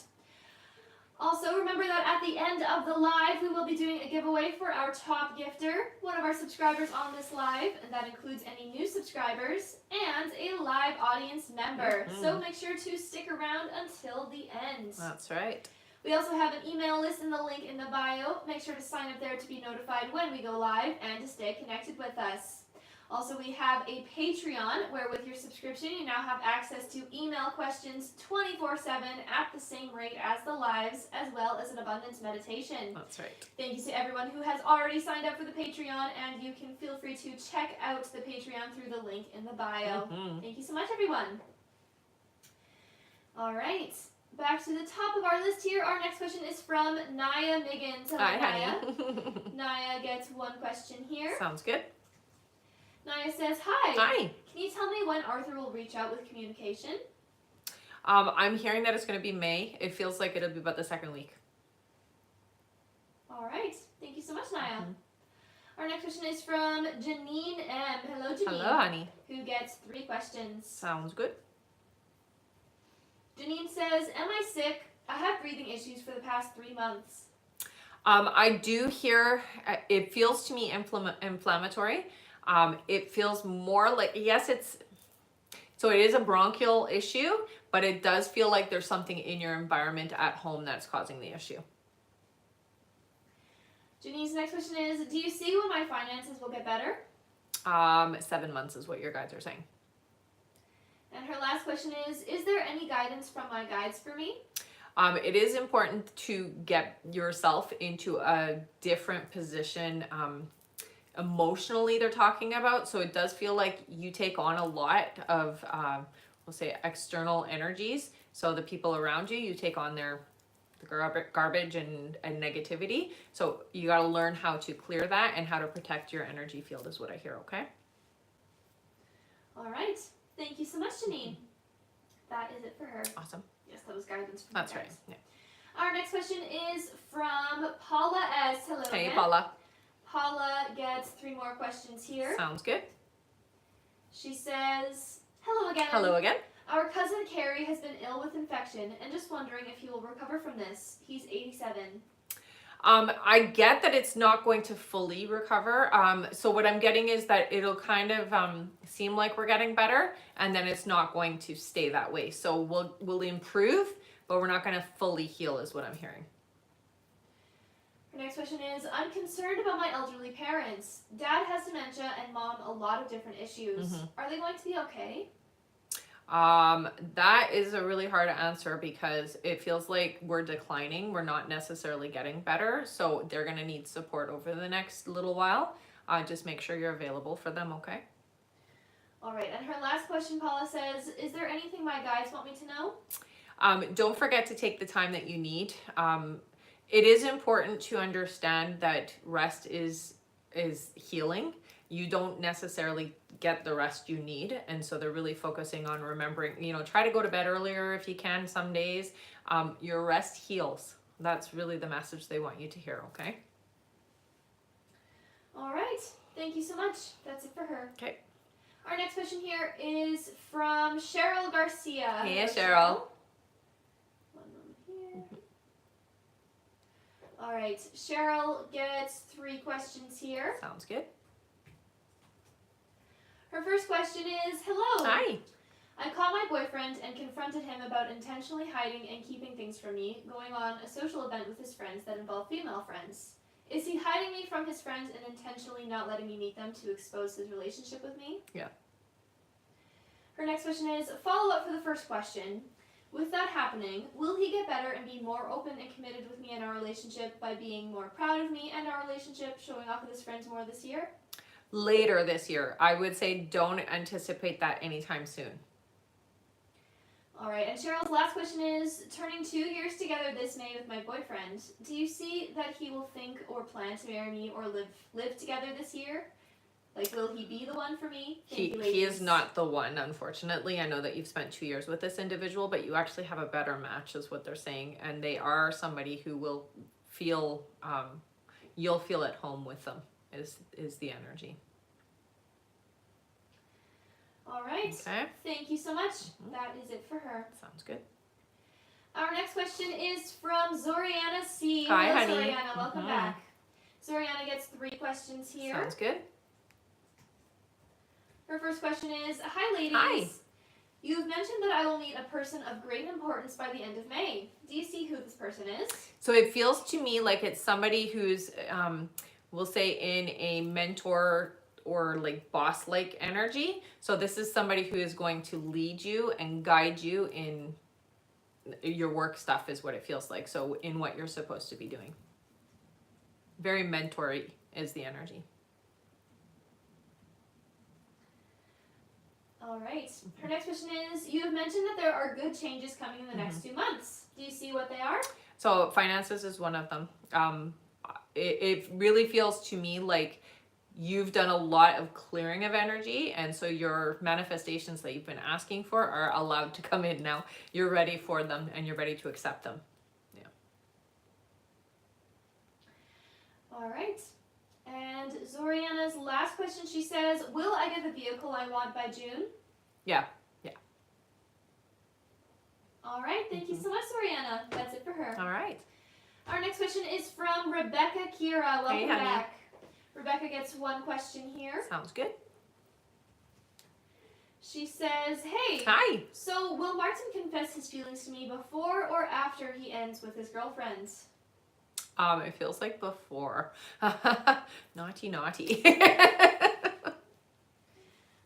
Also, remember that at the end of the live, we will be doing a giveaway for our top gifter, one of our subscribers on this live, and that includes any new subscribers, and a live audience member. So make sure to stick around until the end. That's right. We also have an email list in the link in the bio. Make sure to sign up there to be notified when we go live and to stay connected with us. Also, we have a Patreon where with your subscription you now have access to email questions 24/7 at the same rate as the lives, as well as an abundance meditation. That's right. Thank you to everyone who has already signed up for the Patreon, and you can feel free to check out the Patreon through the link in the bio. Thank you so much, everyone. All right. Back to the top of our list here. Our next question is from Naya Miggins. Hello, Hi, Naya. honey. Naya gets one question here. Sounds good. Naya says, hi. Hi. Can you tell me when Arthur will reach out with communication? I'm hearing that it's going to be May. It feels like it'll be about the second week. All right. Thank you so much, Naya. Our next question is from Janine M. Hello, Janine. Hello, honey. Who gets 3 questions. Sounds good. Janine says, am I sick? I have breathing issues for the past 3 months. I do hear, it feels to me inflammatory. It feels more like, yes, So it is a bronchial issue, but it does feel like there's something in your environment at home that's causing the issue. Janine's next question is, do you see when my finances will get better? 7 months is what your guides are saying. And her last question is there any guidance from my guides for me? It is important to get yourself into a different position emotionally, they're talking about. So it does feel like you take on a lot of, we'll say, external energies. So the people around you, you take on the garbage and negativity. So you got to learn how to clear that and how to protect your energy field is what I hear, okay? All right. Thank you so much, Janine. That is it for her. Awesome. Yes, that was guidance from That's her right. guides. Yeah. Our next question is from Paula S. Hello Hey, again. Paula. Paula gets 3 more questions here. Sounds good. She says, hello again. Hello again. Our cousin Carrie has been ill with infection and just wondering if he will recover from this. He's 87. I get that it's not going to fully recover. So what I'm getting is that it'll kind of seem like we're getting better, and then it's not going to stay that way. So we'll improve, but we're not going to fully heal is what I'm hearing. Her next question is, I'm concerned about my elderly parents. Dad has dementia and mom a lot of different issues. Are they going to be okay? That is a really hard answer because it feels like we're declining. We're not necessarily getting better. So they're going to need support over the next little while. Just make sure you're available for them, okay? All right. And her last question, Paula says, is there anything my guides want me to know? Don't forget to take the time that you need. It is important to understand that rest is healing. You don't necessarily get the rest you need, and so they're really focusing on remembering, try to go to bed earlier if you can some days. Your rest heals. That's really the message they want you to hear, okay? All right. Thank you so much. That's it for her. Okay. Our next question here is from Cheryl Garcia. Hey, Hello, Cheryl. One moment here. All right. Cheryl gets 3 questions here. Sounds good. Her first question is, hello. Hi. I called my boyfriend and confronted him about intentionally hiding and keeping things from me, going on a social event with his friends that involve female friends. Is he hiding me from his friends and intentionally not letting me meet them to expose his relationship with me? Yeah. Her next question is, follow up for the first question. With that happening, will he get better and be more open and committed with me and our relationship by being more proud of me and our relationship, showing off with his friends more this year? Later this year. I would say don't anticipate that anytime soon. All right, and Cheryl's last question is, turning 2 years together this May with my boyfriend, do you see that he will think or plan to marry me or live together this year? Like, will he be the one for me? He is not the one, unfortunately. I know that you've spent 2 years with this individual, but you actually have a better match is what they're saying. And they are somebody who will feel, you'll feel at home with them is the energy. All right. Okay. Thank you so much. That is it for her. Sounds good. Our next question is from Zoriana C. Hi, Hello, honey. Zoriana. Welcome back. Zoriana gets 3 questions here. Sounds good. Her first question is, hi, ladies. Hi. You've mentioned that I will meet a person of great importance by the end of May. Do you see who this person is? So it feels to me like it's somebody who's, we'll say, in a mentor or like boss-like energy. So this is somebody who is going to lead you and guide you in your work stuff is what it feels like. So in what you're supposed to be doing. Very mentor-y is the energy. All right. Her next question is, you have mentioned that there are good changes coming in the next 2 months. Do you see what they are? So finances is one of them. It really feels to me like you've done a lot of clearing of energy, and so your manifestations that you've been asking for are allowed to come in now. You're ready for them and you're ready to accept them. Yeah. All right. And Zoriana's last question, she says, will I get the vehicle I want by June? Yeah. All right. Thank you so much, Zoriana. That's it for her. All right. Our next question is from Rebecca Kira. Welcome Hey, honey. back. Rebecca gets 1 question here. Sounds good. She says, hey, Hi. so will Martin confess his feelings to me before or after he ends with his girlfriend? It feels like before. Naughty, naughty.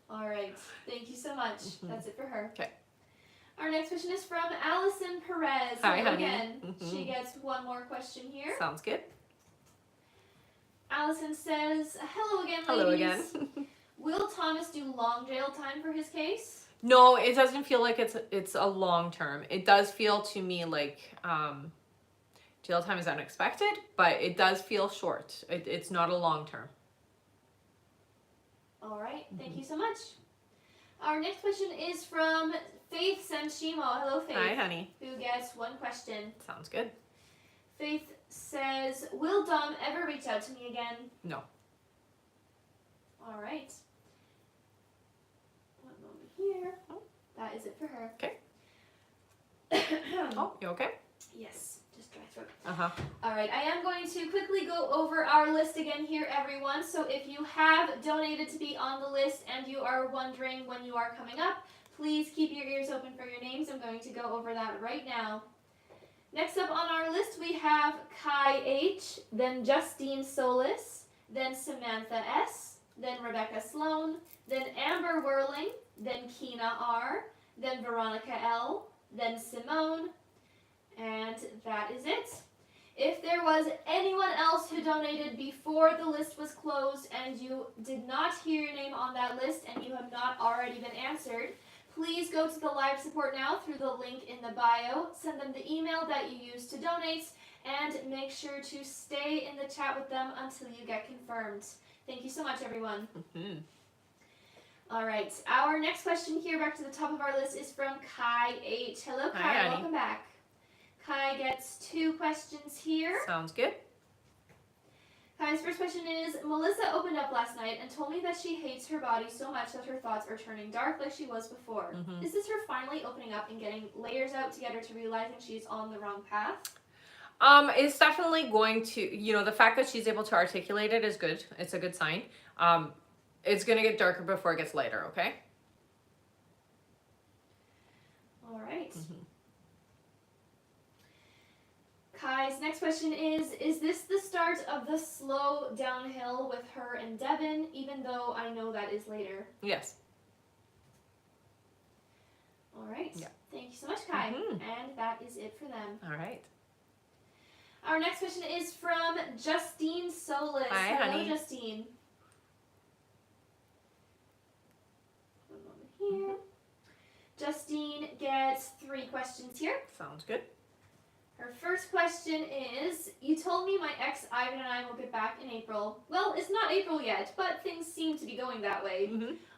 All right. Thank you so much. That's it for her. Okay. Our next question is from Allison Perez. Hi, Hello honey. again. She gets one more question here. Sounds good. Allison says, hello again, Hello ladies. again. Will Thomas do long jail time for his case? No, it doesn't feel like it's a long term. It does feel to me like jail time is unexpected, but it does feel short. It's not a long term. All right. Thank you so much. Our next question is from Faith Sanshimo. Hello, Faith. Hi, honey. Who gets one question. Sounds good. Faith says, will Dom ever reach out to me again? No. All right. One moment here. That is it for her. Okay. Oh, you okay? Yes, just dry throat. Uh-huh. All right, I am going to quickly go over our list again here, everyone. So if you have donated to be on the list and you are wondering when you are coming up, please keep your ears open for your names. I'm going to go over that right now. Next up on our list, we have Kai H., then Justine Solis, then Samantha S., then Rebecca Sloan, then Amber Whirling, then Keena R., then Veronica L., then Simone, and that is it. If there was anyone else who donated before the list was closed and you did not hear your name on that list and you have not already been answered, please go to the live support now through the link in the bio, send them the email that you used to donate, and make sure to stay in the chat with them until you get confirmed. Thank you so much, everyone. All right, our next question here, back to the top of our list, is from Kai H. Hello, Kai. Hi, Welcome back. Kai gets 2 questions here. Sounds good. Kai's first question is, Melissa opened up last night and told me that she hates her body so much that her thoughts are turning dark like she was before. Is this her finally opening up and getting layers out to get her to realizing she's on the wrong path? It's definitely going to, the fact that she's able to articulate it is good. It's a good sign. It's going to get darker before it gets lighter, okay? All right. Kai's next question is this the start of the slow downhill with her and Devin, even though I know that is later? Yes. All right. Yeah. Thank you so much, Kai. And that is it for them. All right. Our next question is from Justine Solis. Hi, Hello, honey. Justine. One moment here. Justine gets 3 questions here. Sounds good. Her first question is, you told me my ex Ivan and I will get back in April. Well, it's not April yet, but things seem to be going that way.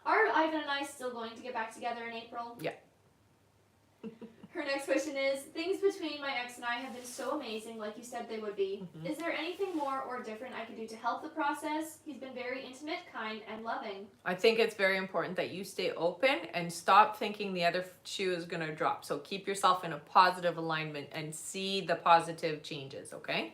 Are Ivan and I still going to get back together in April? Yeah. Her next question is, things between my ex and I have been so amazing, like you said they would be. Is there anything more or different I could do to help the process? He's been very intimate, kind, and loving. I think it's very important that you stay open and stop thinking the other shoe is going to drop. So keep yourself in a positive alignment and see the positive changes, okay?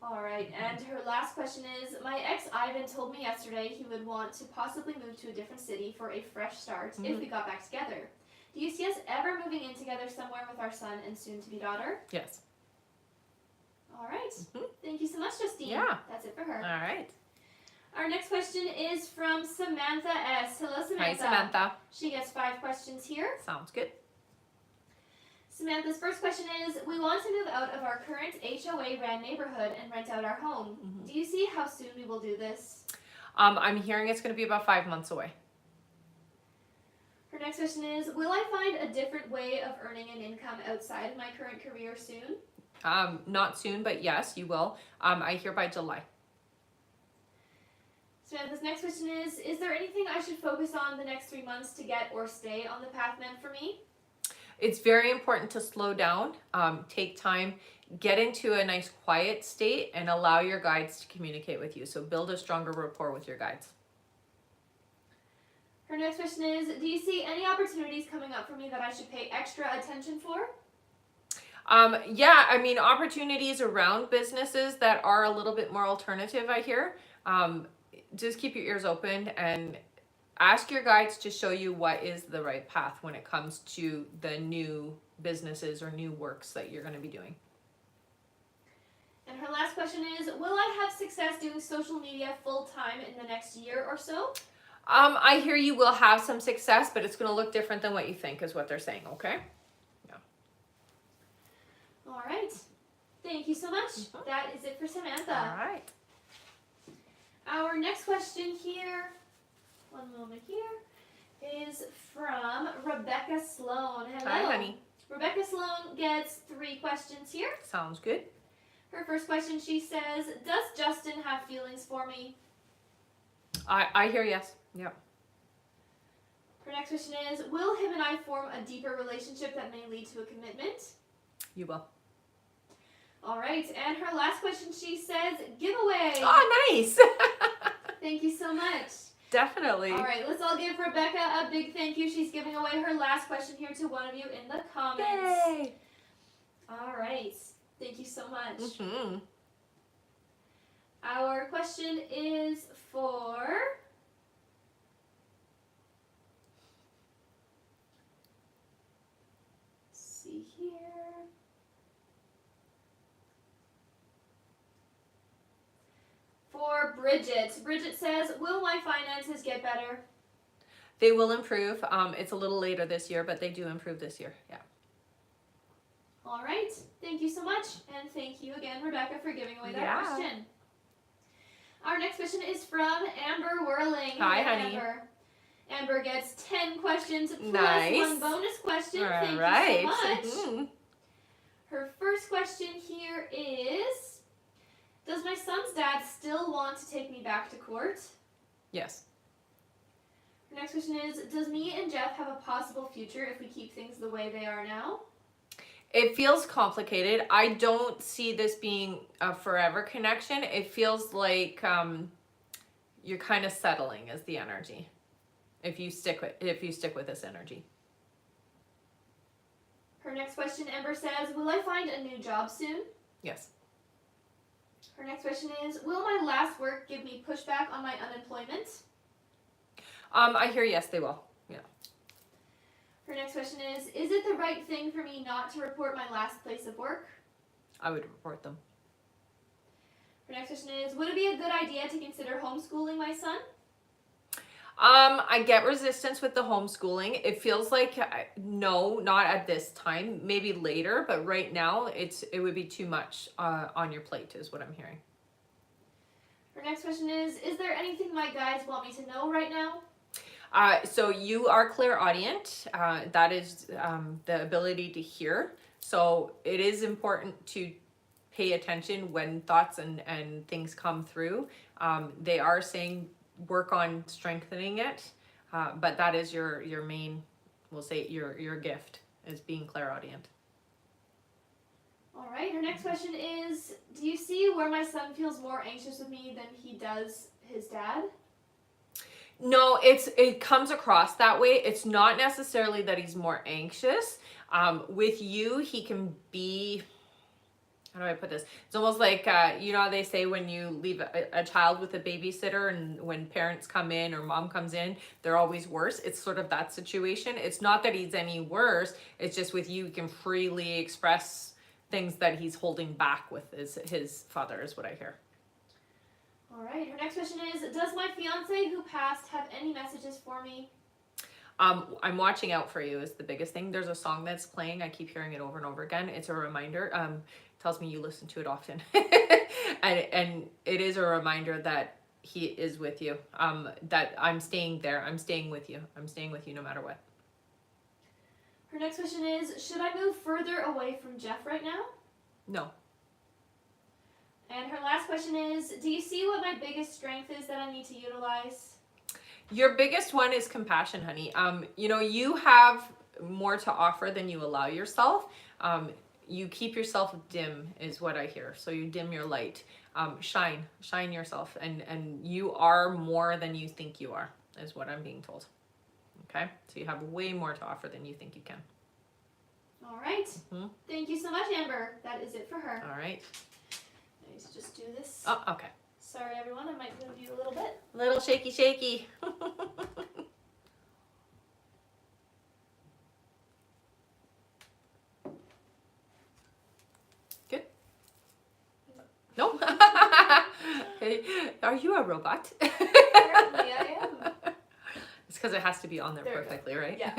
All right, and her last question is, my ex Ivan told me yesterday he would want to possibly move to a different city for a fresh start if we got back together. Do you see us ever moving in together somewhere with our son and soon-to-be daughter? Yes. All right. Thank you so much, Justine. Yeah. That's it for her. All right. Our next question is from Samantha S. Hello, Samantha. Hi, Samantha. She gets 5 questions here. Sounds good. Samantha's first question is, we want to move out of our current HOA-ran neighborhood and rent out our home. Do you see how soon we will do this? I'm hearing it's going to be about 5 months away. Her next question is, will I find a different way of earning an income outside of my current career soon? Not soon, but yes, you will. I hear by July. Samantha's next question is there anything I should focus on the next 3 months to get or stay on the path meant for me? It's very important to slow down, take time, get into a nice quiet state, and allow your guides to communicate with you. So build a stronger rapport with your guides. Her next question is, do you see any opportunities coming up for me that I should pay extra attention for? Yeah, I mean, opportunities around businesses that are a little bit more alternative, I hear. Just keep your ears open and ask your guides to show you what is the right path when it comes to the new businesses or new works that you're going to be doing. And her last question is, will I have success doing social media full time in the next year or so? I hear you will have some success, but it's going to look different than what you think is what they're saying, okay? Yeah. All right. Thank you so much. That is it for Samantha. All right. Our next question here, one moment here, is from Rebecca Sloan. Hello. Hi, honey. Rebecca Sloan gets 3 questions here. Sounds good. Her first question, she says, does Justin have feelings for me? I hear yes. Yep. Her next question is, will him and I form a deeper relationship that may lead to a commitment? You will. All right. And her last question, she says, giveaway. Oh, nice. Thank you so much. Definitely. All right, let's all give Rebecca a big thank you. She's giving away her last question here to one of you in the comments. Yay. All right. Thank you so much. Mm-hmm. Our question is for... Let's see here. For Bridget. Bridget says, will my finances get better? They will improve. It's a little later this year, but they do improve this year. Yeah. All right. Thank you so much. And thank you again, Rebecca, for giving away that question. Our next question is from Amber Whirling. Hi, honey. Amber. Amber gets 10 questions plus Nice. 1 bonus question. All Thank right. you so much. Mm-hmm. Her first question here is, does my son's dad still want to take me back to court? Yes. Her next question is, does me and Jeff have a possible future if we keep things the way they are now? It feels complicated. I don't see this being a forever connection. It feels like you're kind of settling as the energy. If you stick with this energy. Her next question, Amber says, will I find a new job soon? Yes. Her next question is, will my last work give me pushback on my unemployment? I hear yes, they will. Yeah. Her next question is it the right thing for me not to report my last place of work? I would report them. Her next question is, would it be a good idea to consider homeschooling my son? I get resistance with the homeschooling. It feels like no, not at this time. Maybe later, but right now it would be too much on your plate, is what I'm hearing. Her next question is there anything my guides want me to know right now? So you are clairaudient. That is the ability to hear. So it is important to pay attention when thoughts and things come through. They are saying work on strengthening it, but that is your main, we'll say your gift, is being clairaudient. All right, her next question is, do you see where my son feels more anxious with me than he does his dad? No, it comes across that way. It's not necessarily that he's more anxious. With you, he can be, how do I put this? It's almost like, you know how they say when you leave a child with a babysitter and when parents come in or mom comes in, they're always worse. It's sort of that situation. It's not that he's any worse. It's just with you, he can freely express things that he's holding back with his father, is what I hear. All right, her next question is, does my fiance who passed have any messages for me? I'm watching out for you is the biggest thing. There's a song that's playing. I keep hearing it over and over again. It's a reminder. Tells me you listen to it often. and it is a reminder that he is with you. That I'm staying there. I'm staying with you. I'm staying with you no matter what. Her next question is, should I move further away from Jeff right now? No. And her last question is, do you see what my biggest strength is that I need to utilize? Your biggest one is compassion, honey. You know, you have more to offer than you allow yourself. You keep yourself dim is what I hear. So you dim your light. Shine yourself. And you are more than you think you are, is what I'm being told. Okay? So you have way more to offer than you think you can. All right. Mm-hmm. Thank you so much, Amber. That is it for her. All right. I need to just do this. Oh, okay. Sorry, everyone. I might move you a little bit. A little shaky. robot. Apparently I am. It's because it has to be on there, There we go. perfectly, right? Yeah.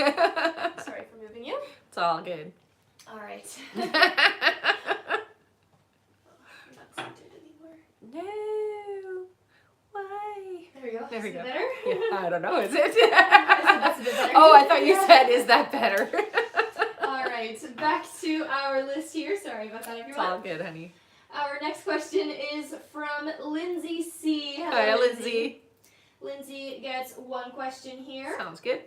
Sorry for moving you. It's all good. All right. No. I'm not centered anymore. Why? There we go. There we Is go. it better? Yeah, I don't know. Is it? That's a bit better. Oh, I thought you said, "Is that better?" All right. Back to our list here. Sorry about that, It's everyone. all good, honey. Our next question is from Lindsay C. Hello, Hi, Lindsay. Lindsay gets one question here. Sounds good.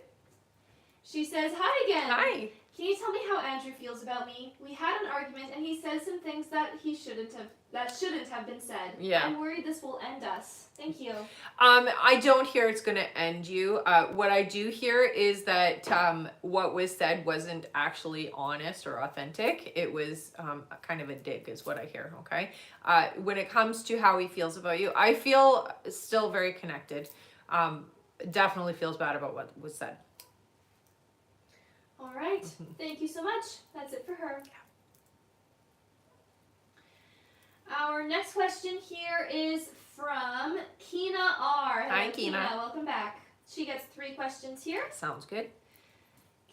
She says, "Hi again. Hi. Can you tell me how Andrew feels about me? We had an argument and he says some things that shouldn't have been said. Yeah. I'm worried this will end us. Thank you." I don't hear it's going to end you. What I do hear is that what was said wasn't actually honest or authentic. It was kind of a dig is what I hear, okay? When it comes to how he feels about you, I feel still very connected. Definitely feels bad about what was said. All right. Thank you so much. That's it for her. Our next question here is from Kina R. Hi, Hello, Kina. Welcome back. She gets 3 questions here. Sounds good.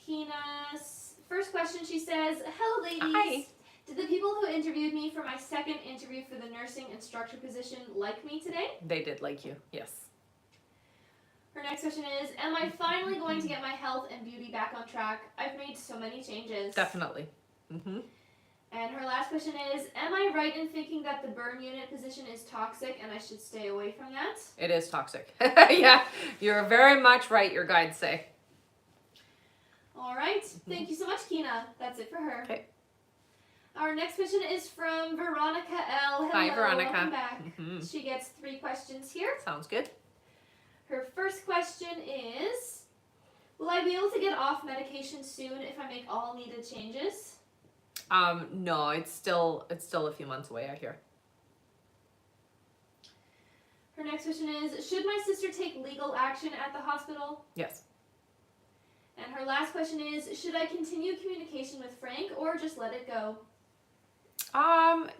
Kina's first question, she says, "Hello, ladies. Hi. Did the people who interviewed me for my second interview for the nursing instructor position like me today?" They did like you. Yes. Her next question is, "Am I finally going to get my health and beauty back on track? I've made so many changes." Definitely. Mm-hmm. And her last question is, "Am I right in thinking that the burn unit position is toxic and I should stay away from that?" It is toxic. Yeah, you're very much right, your guides say. All right. Thank you so much, Kina. That's it for her. Okay. Our next question is from Veronica L. Hello, Hi, Veronica. welcome back. Mhm. She gets 3 questions here. Sounds good. Her first question is, "Will I be able to get off medication soon if I make all needed changes?" No, it's still a few months away, I hear. Her next question is, "Should my sister take legal action at the hospital?" Yes. And her last question is, "Should I continue communication with Frank or just let it go?"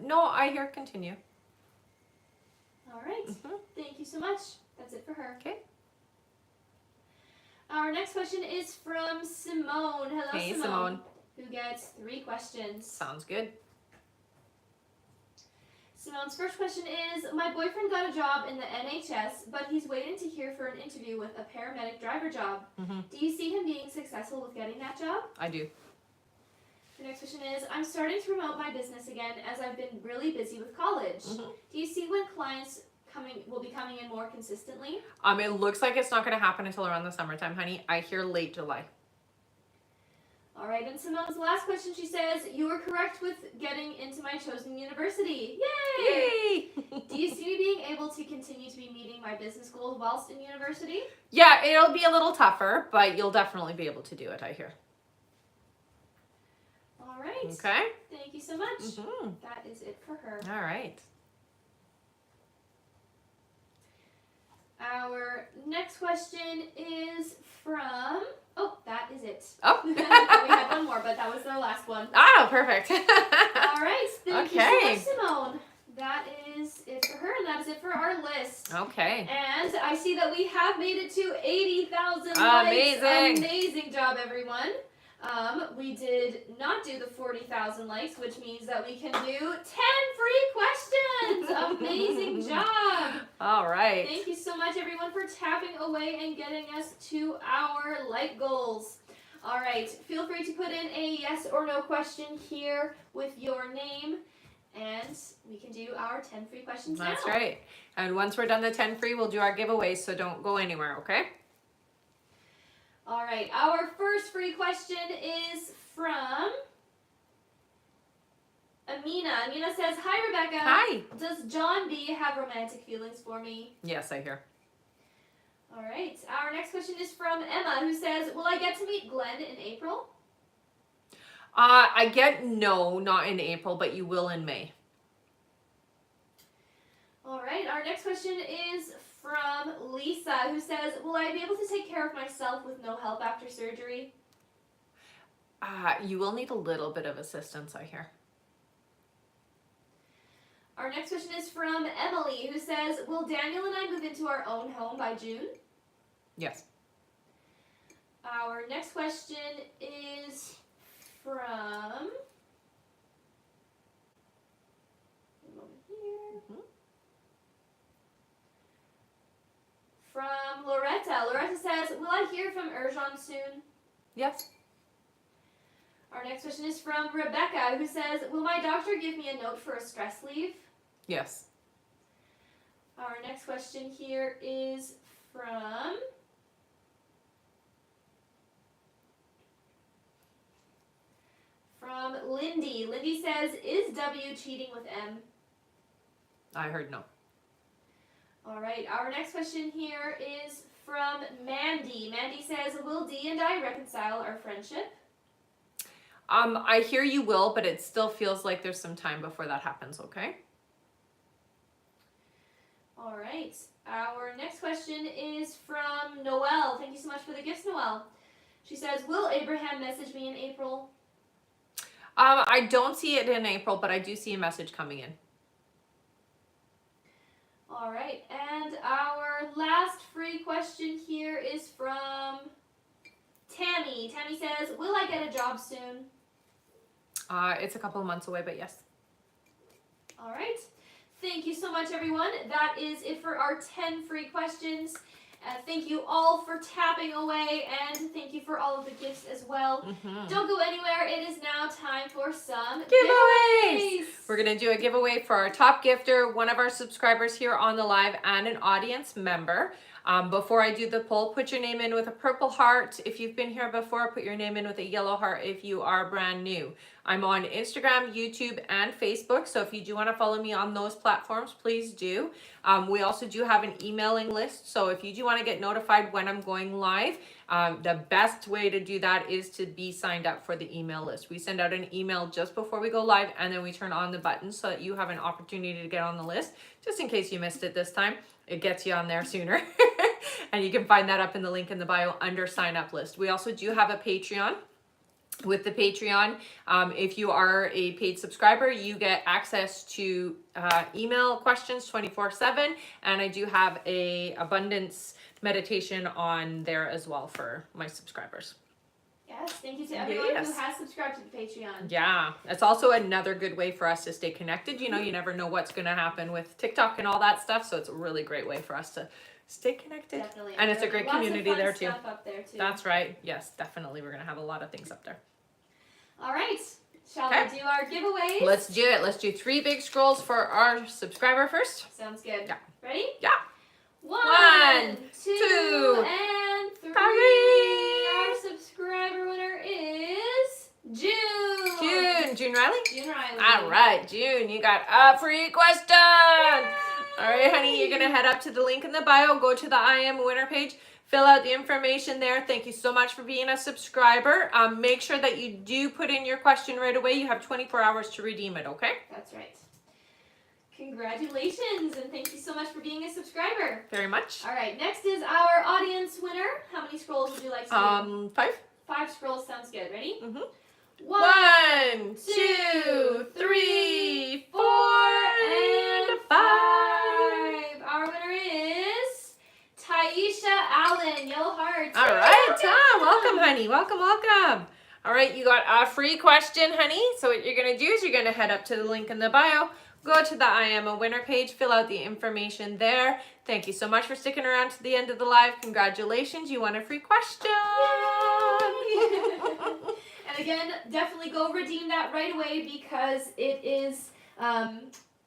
No, I hear continue. All right. Mhm. Thank you so much. That's it for her. Okay. Our next question is from Simone. Hello, Hey, Simone. Simone. Who gets 3 questions. Sounds good. Simone's first question is, "My boyfriend got a job in the NHS, but he's waiting to hear for an interview with a paramedic driver job. Mhm. Do you see him being successful with getting that job?" I do. The next question is, "I'm starting to promote my business again as I've been really busy with college. Mhm. Do you see when clients will be coming in more consistently?" It looks like it's not going to happen until around the summertime, honey. I hear late July. All right, and Simone's last question, she says, "You were correct with getting into my chosen university. Yay! Yay! Do you see me being able to continue to be meeting my business goals whilst in university?" Yeah, it'll be a little tougher, but you'll definitely be able to do it, I hear. All right. Okay? Thank you so much. Mm-hmm. That is it for her. All right. Our next question is from... Oh, that is it. Oh. We had one more, but that was our last one. Oh, perfect. All right. Thank you so Okay. much, Simone. That is it for her, and that is it for our list. Okay. And I see that we have made it to 80,000 Amazing. likes. Amazing job, everyone. We did not do the 40,000 likes, which means that we can do 10 free questions. Amazing job. All right. Thank you so much, everyone, for tapping away and getting us to our like goals. All right, feel free to put in a yes or no question here with your name, and we can do our 10 free questions now. That's right. And once we're done the 10 free, we'll do our giveaways, so don't go anywhere, okay? All right, our first free question is from Amina. Amina says, "Hi, Rebecca. Hi. Does John B have romantic feelings for me?" Yes, I hear. All right, our next question is from Emma, who says, "Will I get to meet Glenn in April?" I get no, not in April, but you will in May. All right, our next question is from Lisa, who says, "Will I be able to take care of myself with no help after surgery?" You will need a little bit of assistance, I hear. Our next question is from Emily, who says, will Daniel and I move into our own home by June? Yes. Our next question is from... From Loretta. Loretta says, will I hear from Erjan soon? Yes. Our next question is from Rebecca, who says, will my doctor give me a note for a stress leave? Yes. Our next question here is from... Lindy. Lindy says, is W cheating with M? I heard no. All right, our next question here is from Mandy. Mandy says, will D and I reconcile our friendship? I hear you will, but it still feels like there's some time before that happens, okay? All right, our next question is from Noelle. Thank you so much for the gifts, Noelle. She says, will Abraham message me in April? I don't see it in April, but I do see a message coming in. All right, and our last free question here is from Tammy. Tammy says, will I get a job soon? It's a couple of months away, but yes. All right. Thank you so much, everyone. That is it for our 10 free questions. Thank you all for tapping away, and thank you for all of the gifts as well. Don't go anywhere. It is now time for some giveaways. We're going to do a giveaway for our top gifter, one of our subscribers here on the live, and an audience member. Before I do the poll, put your name in with a purple heart if you've been here before. Put your name in with a yellow heart if you are brand new. I'm on Instagram, YouTube, and Facebook, so if you do want to follow me on those platforms, please do. We also do have an emailing list, so if you do want to get notified when I'm going live, the best way to do that is to be signed up for the email list. We send out an email just before we go live, and then we turn on the button so that you have an opportunity to get on the list, just in case you missed it this time. It gets you on there sooner. And you can find that up in the link in the bio under sign up list. We also do have a Patreon. With the Patreon, if you are a paid subscriber, you get access to email questions 24/7, and I do have a abundance meditation on there as well for my subscribers. Yes, thank you to everyone who has subscribed to the Patreon. Yeah, it's also another good way for us to stay connected. You know, you never know what's going to happen with TikTok and all that stuff, so it's a really great way for us to stay connected. Definitely. And it's a great community there too. Stuff up there too. That's right. Yes, definitely. We're going to have a lot of things up there. All right. Shall we do our giveaways? Let's do it. Let's do 3 big scrolls for our subscriber first. Sounds good. Yeah. Ready? Yeah. 1, 2, 2, and 3. 3. Our subscriber winner is June. June Riley? June Riley. All right, June, you got a free question. Yay! All right, honey, you're going to head up to the link in the bio, go to the I Am Winner page, fill out the information there. Thank you so much for being a subscriber. Make sure that you do put in your question right away. You have 24 hours to redeem it, okay? That's right. Congratulations, and thank you so much for being a subscriber. Very much. All right, next is our audience winner. How many scrolls would you like to do? 5. 5 scrolls sounds good. Ready? 1, 2, 3, 4, and 5. Our winner is Taisha Allen. Yellow hearts. All right, Tom. Welcome, honey. Welcome, welcome. All right, you got a free question, honey. So what you're going to do is you're going to head up to the link in the bio, go to the I Am a Winner page, fill out the information there. Thank you so much for sticking around to the end of the live. Congratulations, you won a free question. And again, definitely go redeem that right away because it is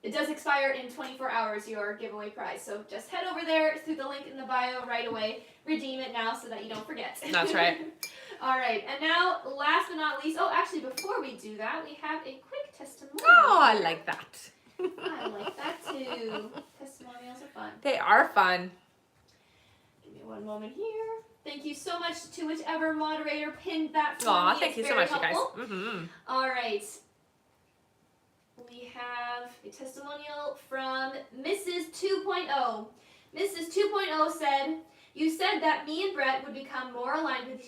it does expire in 24 hours, your giveaway prize. So just head over there through the link in the bio right away. Redeem it now so that you don't forget. That's right. All right, and now last but not least, actually before we do that, we have a quick testimonial. Oh, I like that. I like that too. Testimonials are fun. They are fun. Give me one moment here. Thank you so much to whichever moderator pinned that for me. Aw, thank It's you so very much, helpful. you guys. All right. We have a testimonial from Mrs. 2.0. Mrs. 2.0 said, "You said that me and Brett would become more aligned with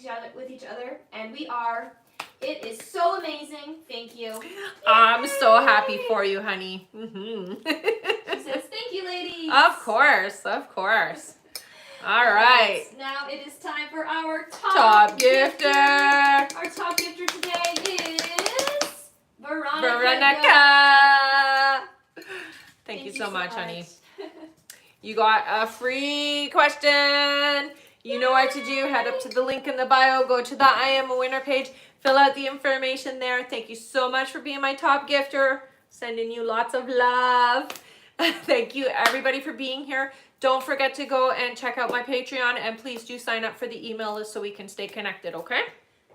each other, and we are. It is so amazing. Thank you. I'm so happy for you, honey. Mm-hmm. She says, thank you, ladies. Of course, of course. All right. Now it is time for our Top gifter. Our top gifter today is Veronica. Veronica. Thank you so so much, honey. You got a free question. You know what to do. Head up to the link in the bio. Go to the I Am a Winner page. Fill out the information there. Thank you so much for being my top gifter. Sending you lots of love. Thank you, everybody, for being here. Don't forget to go and check out my Patreon. And please do sign up for the email list so we can stay connected, okay?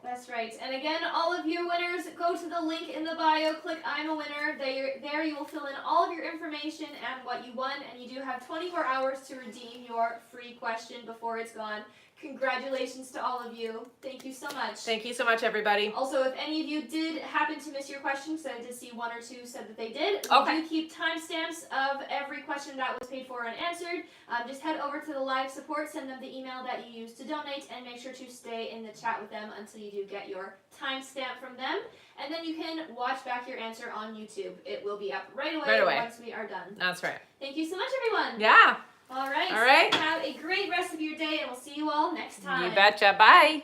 That's right. And again, all of you winners, go to the link in the bio, click I'm a winner. There you will fill in all of your information and what you won, and you do have 24 hours to redeem your free question before it's gone. Congratulations to all of you. Thank you so much. Thank you so much, everybody. Also, if any of you did happen to miss your question, because I did see one or two said that they did, Okay. we do keep timestamps of every question that was paid for and answered. Just head over to the live support, send them the email that you used to donate, and make sure to stay in the chat with them until you do get your timestamp from them. And then you can watch back your answer on YouTube. It will be up right away. Once we are done. That's right. Thank you so much, everyone. Yeah. All right. All right. Have a great rest of your day, and we'll see you all next time. You betcha. Bye.